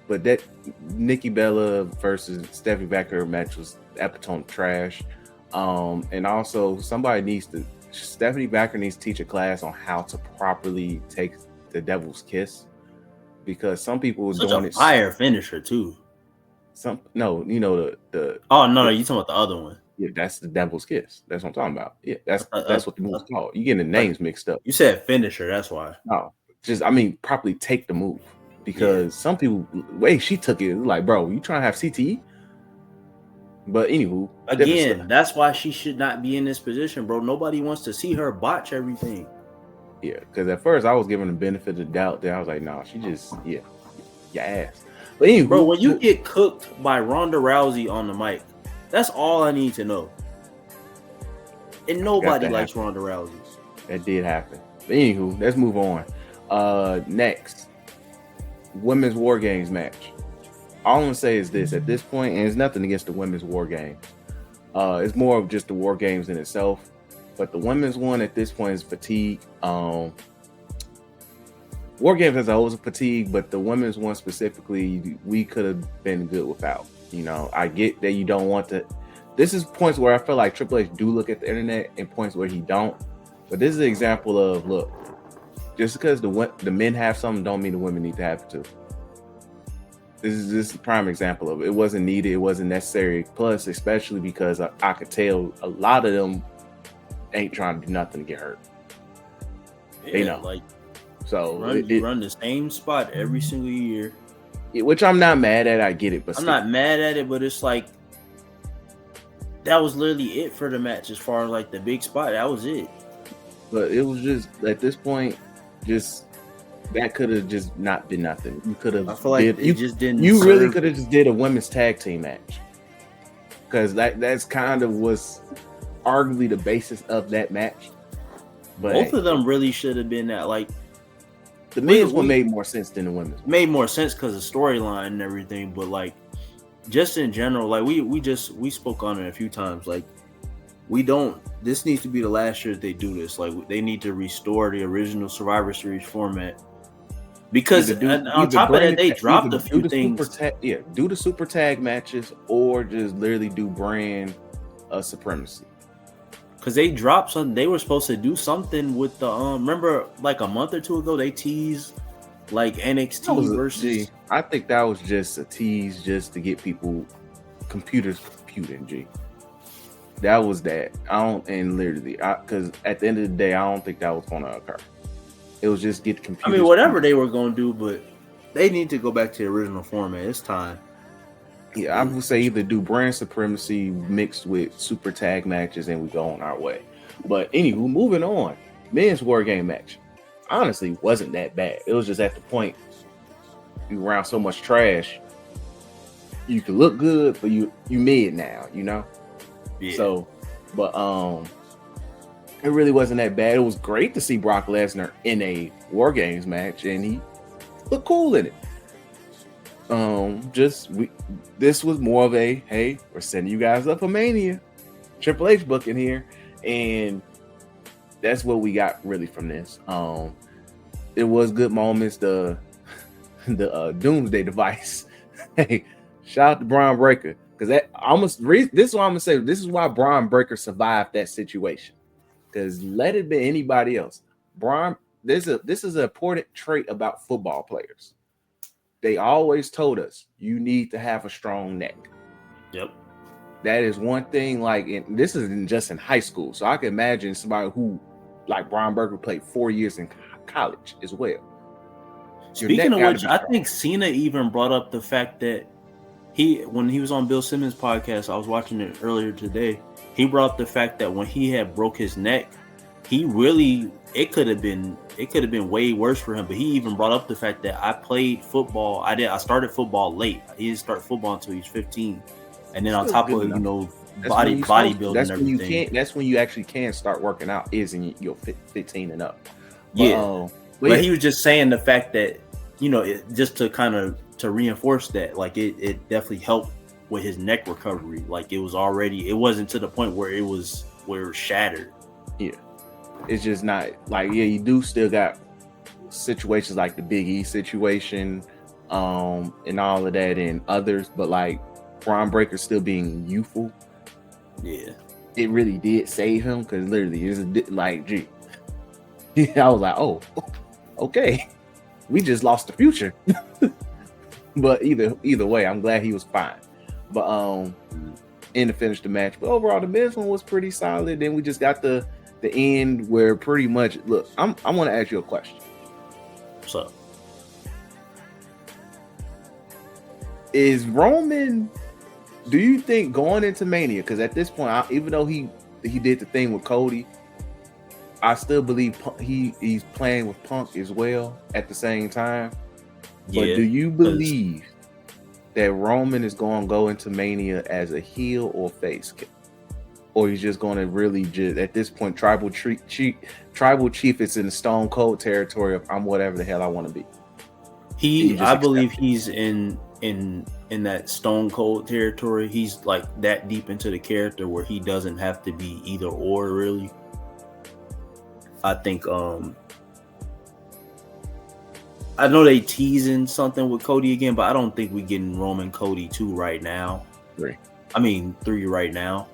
but that Nikki Bella versus Stephanie Vacker match was epitome of trash. And also Stephanie Backer needs to teach a class on how to properly take the devil's kiss, because some people are doing it. Fire finisher too. The you talking about the other one. Yeah, that's the devil's kiss. That's what I'm talking about. Yeah, that's what the move's called. You getting the names mixed up. You said finisher, that's why. No, properly take the move, because some people, way she took it, like, bro, you trying to have CTE? But anywho, again, that's why she should not be in this position, bro. Nobody wants to see her botch everything. Yeah, because at first I was giving the benefit of the doubt. Then I was like, nah, she just your ass. But anyway, bro, when you get cooked by Ronda Rousey on the mic, that's all I need to know. And nobody likes Ronda Rousey. That did happen. But anywho, let's move on. Next, women's War Games match. All I'm gonna say is this: at this point, and it's nothing against the women's War Games. It's more of just the War Games in itself. But the women's one at this point is fatigue. War Games as a whole is fatigue, but the women's one specifically, we could have been good without. I get that you don't want to. This is points where I feel like Triple H do look at the internet, and points where he don't. But this is an example of, look, just because the men have something, don't mean the women need to have it too. This is a prime example of it. It wasn't needed. It wasn't necessary. Plus, especially because I could tell a lot of them ain't trying to do nothing to get hurt. Yeah, they know. Like, so run the same spot every single year. Which I'm not mad at. I get it, but I'm not mad at it. But it's like, that was literally it for the match as far as like the big spot. That was it. But it was just, at this point, just that could have just not been nothing. You could have. I feel like you just didn't. You really could have just did a women's tag team match, because that's kind of was arguably the basis of that match. But both of them really should have been that. Like, the men's one made more sense than the women's. Made more sense because of storyline and everything. But like, just in general, like we spoke on it a few times. Like, this needs to be the last year that they do this. Like, they need to restore the original Survivor Series format. Because on top of that, they dropped a few things. Do the super tag matches, or just literally do brand supremacy. Because they dropped something. They were supposed to do something with the remember, like a month or two ago, they teased like NXT versus. I think that was just a tease, just to get people computing. G. That was that. Because at the end of the day, I don't think that was going to occur. It was just get computers. I mean, whatever they were going to do, but they need to go back to the original format. It's time. Yeah, I would say either do brand supremacy mixed with super tag matches, and we go on our way. But anywho, moving on. Men's War Game match honestly wasn't that bad. It was just at the point you around so much trash, you can look good, but you mid now, Yeah. So, but it really wasn't that bad. It was great to see Brock Lesnar in a War Games match, and he looked cool in it. This was more of a, hey, we're sending you guys up for Mania. Triple H booking here, and that's what we got really from this. It was good moments. The Doomsday device. Hey, shout out to Braun Breaker, because this is what I'm gonna say. This is why Braun Breaker survived that situation. Because let it be anybody else, this is an important trait about football players. They always told us you need to have a strong neck. Yep. That is one thing. Like, this isn't just in high school. So I can imagine somebody who, like Braun Breaker, played 4 years in college as well. Speaking of which, I think Cena even brought up the fact that when he was on Bill Simmons' podcast, I was watching it earlier today. He brought up the fact that when he had broke his neck, it could have been way worse for him. But he even brought up the fact that I played football. I started football late. He didn't start football until he was 15. And then on top of bodybuilding and everything. That's when you actually can start working out, is in your 15 and up. But he was just saying the fact that, just to reinforce that, like it definitely helped with his neck recovery. Like it wasn't to the point where it was shattered. Yeah. It's just not like, you do still got situations like the Big E situation, and all of that and others, but like Braun Breaker still being youthful, Yeah. It really did save him because literally it's like, gee, I was like, oh, okay, we just lost the future. But either way, I'm glad he was fine. But and to finish the match, but overall the men's one was pretty solid. Then we just got the end where pretty much look. I want to ask you a question. What's up? Is Roman? Do you think going into Mania? Because at this point, even though he did the thing with Cody, I still believe he's playing with Punk as well at the same time. But do you believe that Roman is going to go into Mania as a heel or face? Or he's just going to really just, at this point, tribal chief is in the Stone Cold territory of I'm whatever the hell I want to be. I believe he's in that Stone Cold territory. He's like that deep into the character where he doesn't have to be either or really. I think I know they teasing something with Cody again, but I don't think we getting Roman Cody 2 right now. 3 right now.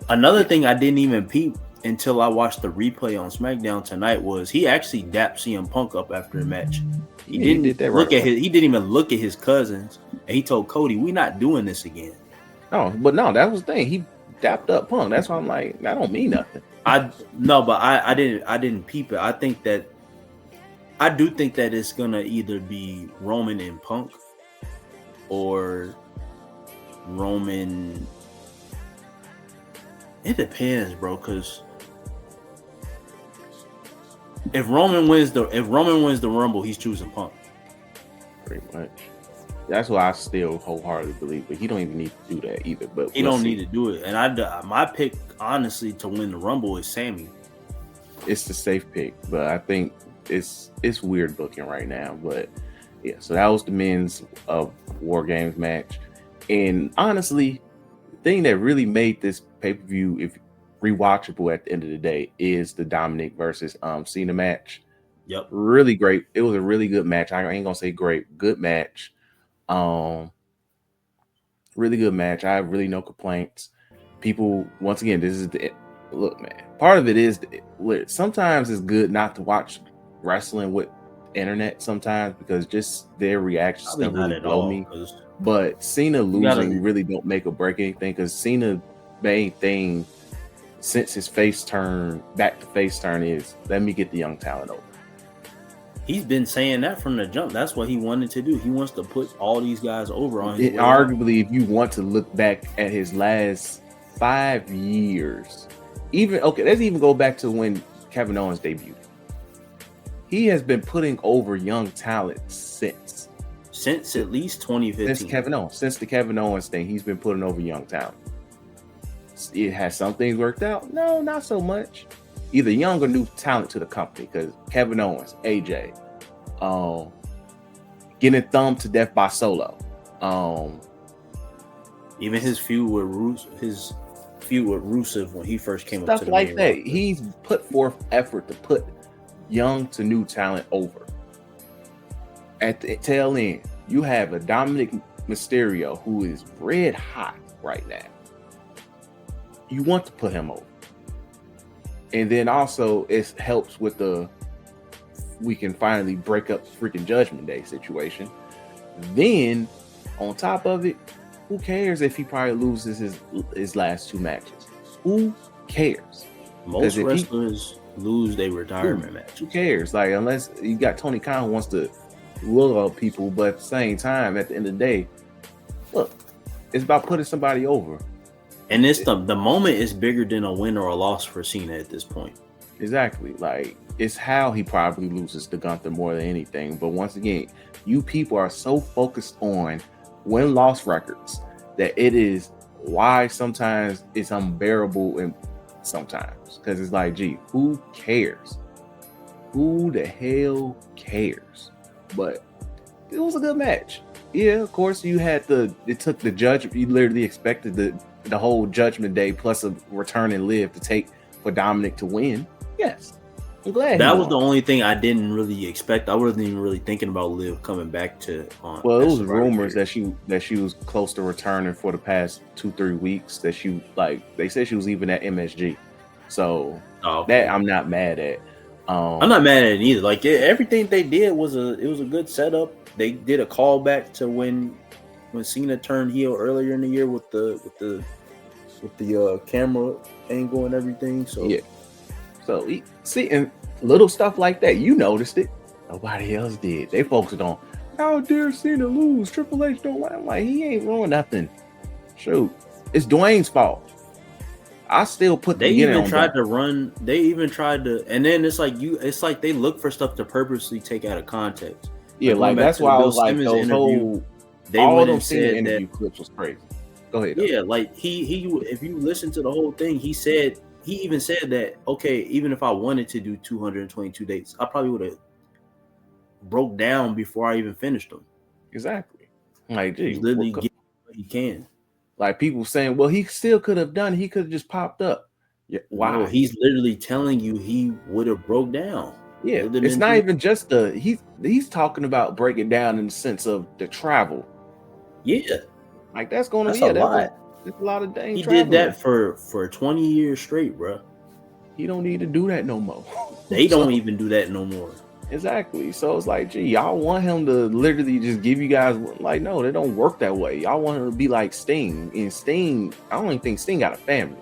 Another thing I didn't even peep until I watched the replay on SmackDown tonight was he actually dapped CM Punk up after the match. He didn't even look at his cousins, and he told Cody, "We're not doing this again." No, but no, that was the thing. He dapped up Punk. That's why I'm like, that don't mean nothing. I didn't peep it. I do think that it's gonna either be Roman and Punk or Roman. It depends, bro, because if Roman wins the Rumble, he's choosing Punk. Pretty much. That's what I still wholeheartedly believe, but he don't even need to do that either. But he don't need to do it. And my pick, honestly, to win the Rumble is Sammy. It's the safe pick, but I think it's weird looking right now. But yeah, so that was the men's War Games match, and honestly, the thing that really made this pay-per-view if rewatchable at the end of the day is the Dominic versus Cena match. Yep, really great. It was a really good match. I ain't gonna say great, good match. Really good match. I have really no complaints. People, once again, this is the look, man. Part of it is sometimes it's good not to watch wrestling with internet sometimes because just their reactions don't really blow me. But Cena losing really don't make or break anything because Cena main thing since his face turn back to face turn is let me get the young talent over. He's been saying that from the jump. That's what he wanted to do. He wants to put all these guys over on his arguably, if you want to look back at his last 5 years, let's even go back to when Kevin Owens debuted. He has been putting over young talent since at least 2015. Since the Kevin Owens thing, he's been putting over young talent. It has some things worked out. No, not so much. Either young or new talent to the company because Kevin Owens, AJ, getting thumbed to death by Solo. Even his feud with Rusev when he first came up to the stuff like that. He's put forth effort to put young to new talent over. At the tail end, you have a Dominic Mysterio who is red hot right now. You want to put him over. And then also it helps with we can finally break up the freaking Judgment Day situation. Then on top of it, who cares if he probably loses his last 2 matches? Who cares? Most wrestlers lose their retirement match. Who cares? Like unless you got Tony Khan who wants to roll out people, but at the same time, at the end of the day, look, it's about putting somebody over. And it's the moment is bigger than a win or a loss for Cena at this point. Exactly. Like it's how he probably loses to Gunther more than anything. But once again, you people are so focused on win-loss records that it is why sometimes it's unbearable and sometimes because it's like, gee, who cares? Who the hell cares? But it was a good match. Yeah, of course you had it took the judge. You literally expected the whole Judgment Day plus a return and live to take for Dominic to win. Yes. I'm glad that was the only thing I didn't really expect. I wasn't even really thinking about Liv coming back to. Well, it was rumors that she was close to returning for the past 2-3 weeks. That she they said she was even at MSG, so that I'm not mad at. I'm not mad at it either. Like everything they did was a good setup. They did a callback to when Cena turned heel earlier in the year with the camera angle and everything. So yeah. So see, and little stuff like that, you noticed it. Nobody else did. They focused on how dare Cena lose. Triple H don't win. I'm like, he ain't ruined nothing. Shoot, it's Dwayne's fault. I still put they even tried to run. They even tried to, and then it's like they look for stuff to purposely take out of context. Yeah, like that's why I was like those whole all them Cena interview clips was crazy. Go ahead. Yeah, like he if you listen to the whole thing, he even said that, okay, even if I wanted to do 222 dates, I probably would have broke down before I even finished them. Exactly. Like, gee, literally get what he can. Like people saying, well, he still could have done. He could have just popped up. Yeah, why? No, he's literally telling you he would have broke down. Yeah, it's not even just he's talking about breaking down in the sense of the travel. Yeah, like that's going to be a lot. It's a lot of dang. He did that for 20 years straight, bro. He don't need to do that no more. They don't even do that no more. Exactly. So it's like, gee, y'all want him to literally just give you guys like, no, they don't work that way. Y'all want him to be like Sting. And Sting, I don't even think Sting got a family.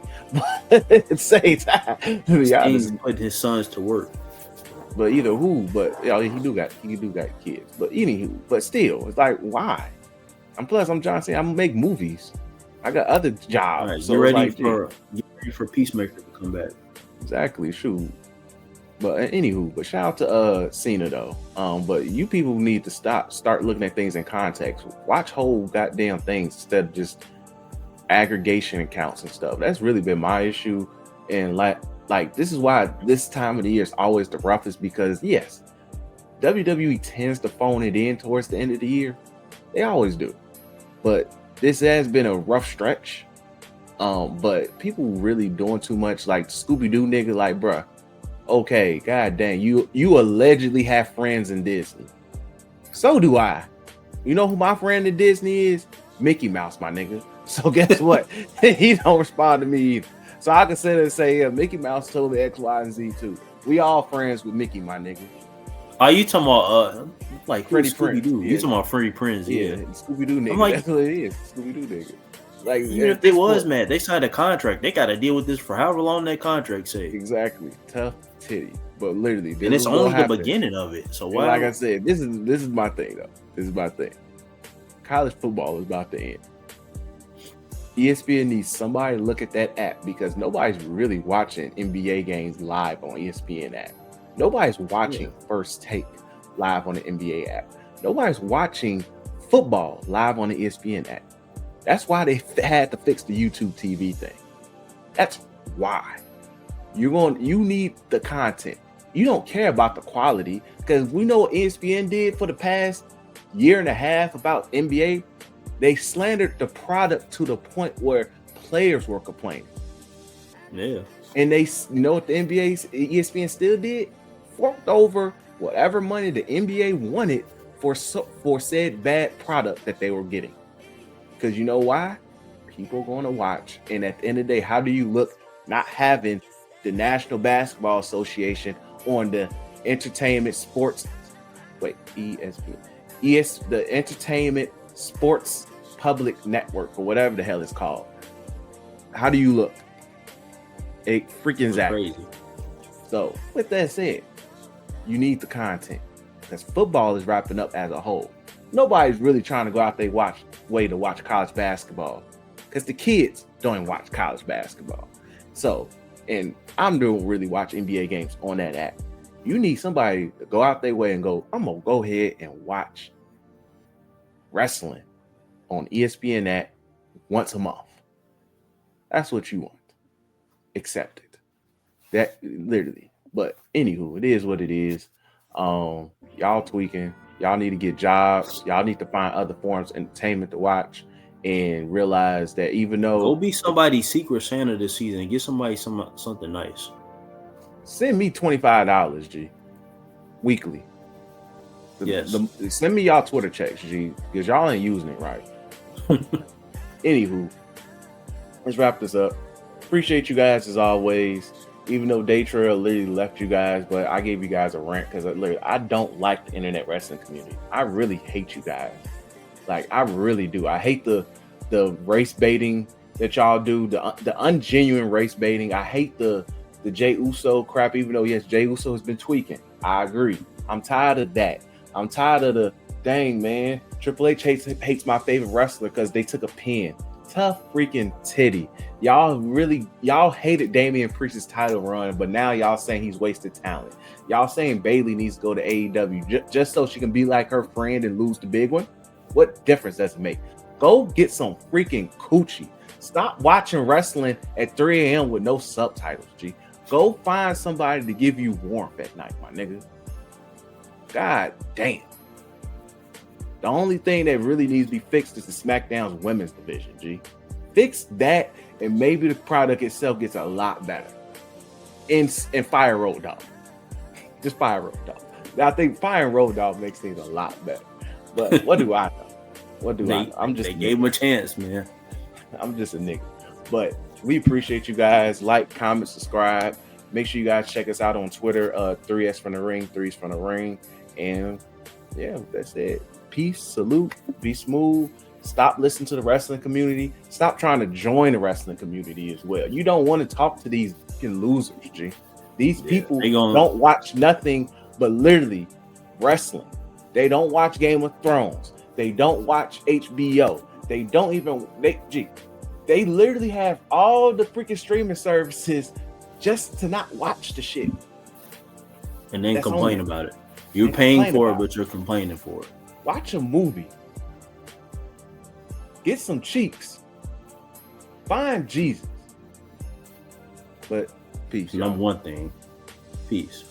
But at the same time, to be honest, putting his sons to work. But either who, but he do got kids. But anywho, but still, it's like, why? And plus, I'm John Cena. I'm gonna make movies. I got other jobs. Right, so you're ready for Peacemaker to come back. Exactly, shoot. But anywho, but shout out to Cena though. But you people need to start looking at things in context. Watch whole goddamn things instead of just aggregation accounts and stuff. That's really been my issue. And like this is why this time of the year is always the roughest, because yes, WWE tends to phone it in towards the end of the year. They always do. But this has been a rough stretch. But people really doing too much, like Scooby-Doo nigga, like, bruh. Okay, god dang, you allegedly have friends in Disney. So do I. You know who my friend in Disney is? Mickey Mouse, my nigga. So guess what? He don't respond to me either. So I can sit there and say, yeah, Mickey Mouse told me X, Y, and Z too. We all friends with Mickey, my nigga. Are you talking about like Freddie Scooby-Doo? Yeah. You talking about Freddie Prinze? Yeah, Scooby-Doo nigga. I'm like, that's what it is. Scooby-Doo nigga. Like, even if they was mad, they signed a contract. They got to deal with this for however long that contract say. Exactly. Tough titty. But literally, and it's only the beginning of it. So why? Like I said, this is my thing though. This is my thing. College football is about to end. ESPN needs somebody to look at that app, because nobody's really watching NBA games live on ESPN app. Nobody's watching First Take live on the NBA app. Nobody's watching football live on the ESPN app. That's why they had to fix the YouTube TV thing. That's why. You need the content. You don't care about the quality, because we know what ESPN did for the past year and a half about NBA. They slandered the product to the point where players were complaining. Yeah. And they, you know what the ESPN still did? Forked over whatever money the NBA wanted for said bad product that they were getting. Because you know why? People are going to watch. And at the end of the day, how do you look not having the National Basketball Association on the entertainment sports? Wait, ESPN. The Entertainment Sports Public Network, or whatever the hell it's called. How do you look? It freaking is crazy. So, with that said, you need the content, because football is wrapping up as a whole. Nobody's really trying to go out there way to watch college basketball, because the kids don't even watch college basketball. So, and I'm doing really watch NBA games on that app. You need somebody to go out their way and go, I'm gonna go ahead and watch wrestling on ESPN app once a month. That's what you want. Accept it. That literally. But anywho, it is what it is. Y'all tweaking. Y'all need to get jobs. Y'all need to find other forms of entertainment to watch, and realize that even though go be somebody's Secret Santa this season and get somebody something nice. send me $25, G, weekly. Yes. Send me y'all Twitter checks, G, because y'all ain't using it right. Anywho, let's wrap this up. Appreciate you guys as always. Even though Day Trail literally left you guys, but I gave you guys a rant because I don't like the internet wrestling community. I really hate you guys. Like, I really do. I hate the race baiting that y'all do, the ungenuine race baiting. I hate the Jey Uso crap, even though, yes, Jey Uso has been tweaking. I agree. I'm tired of that. I'm tired of the, dang, man, Triple H hates my favorite wrestler because they took a pin. Tough freaking titty. Y'all hated Damian Priest's title run, but now y'all saying he's wasted talent. Y'all saying Bayley needs to go to AEW just so she can be like her friend and lose the big one. What difference does it make? Go get some freaking coochie. Stop watching wrestling at 3 a.m. with no subtitles, G. Go find somebody to give you warmth at night, my nigga. God damn. The only thing that really needs to be fixed is the SmackDown's women's division, G. Fix that, and maybe the product itself gets a lot better. And fire Road Dogg. Just fire Road Dogg. I think fire Road Dogg makes things a lot better. But what do I know? What do I know? They gave him a chance, man. I'm just a nigga. But we appreciate you guys. Like, comment, subscribe. Make sure you guys check us out on Twitter. 3S from the ring, 3's from the ring. And yeah, that's it. Peace, salute, be smooth. Stop listening to the wrestling community. Stop trying to join the wrestling community as well. You don't want to talk to these fucking losers, G. These people don't watch nothing but literally wrestling. They don't watch Game of Thrones. They don't watch HBO. They don't even they literally have all the freaking streaming services just to not watch the shit. And then complain about it. You're paying for it, but you're complaining for it. Watch a movie. Get some cheeks. Find Jesus. But peace. Number one thing. Peace.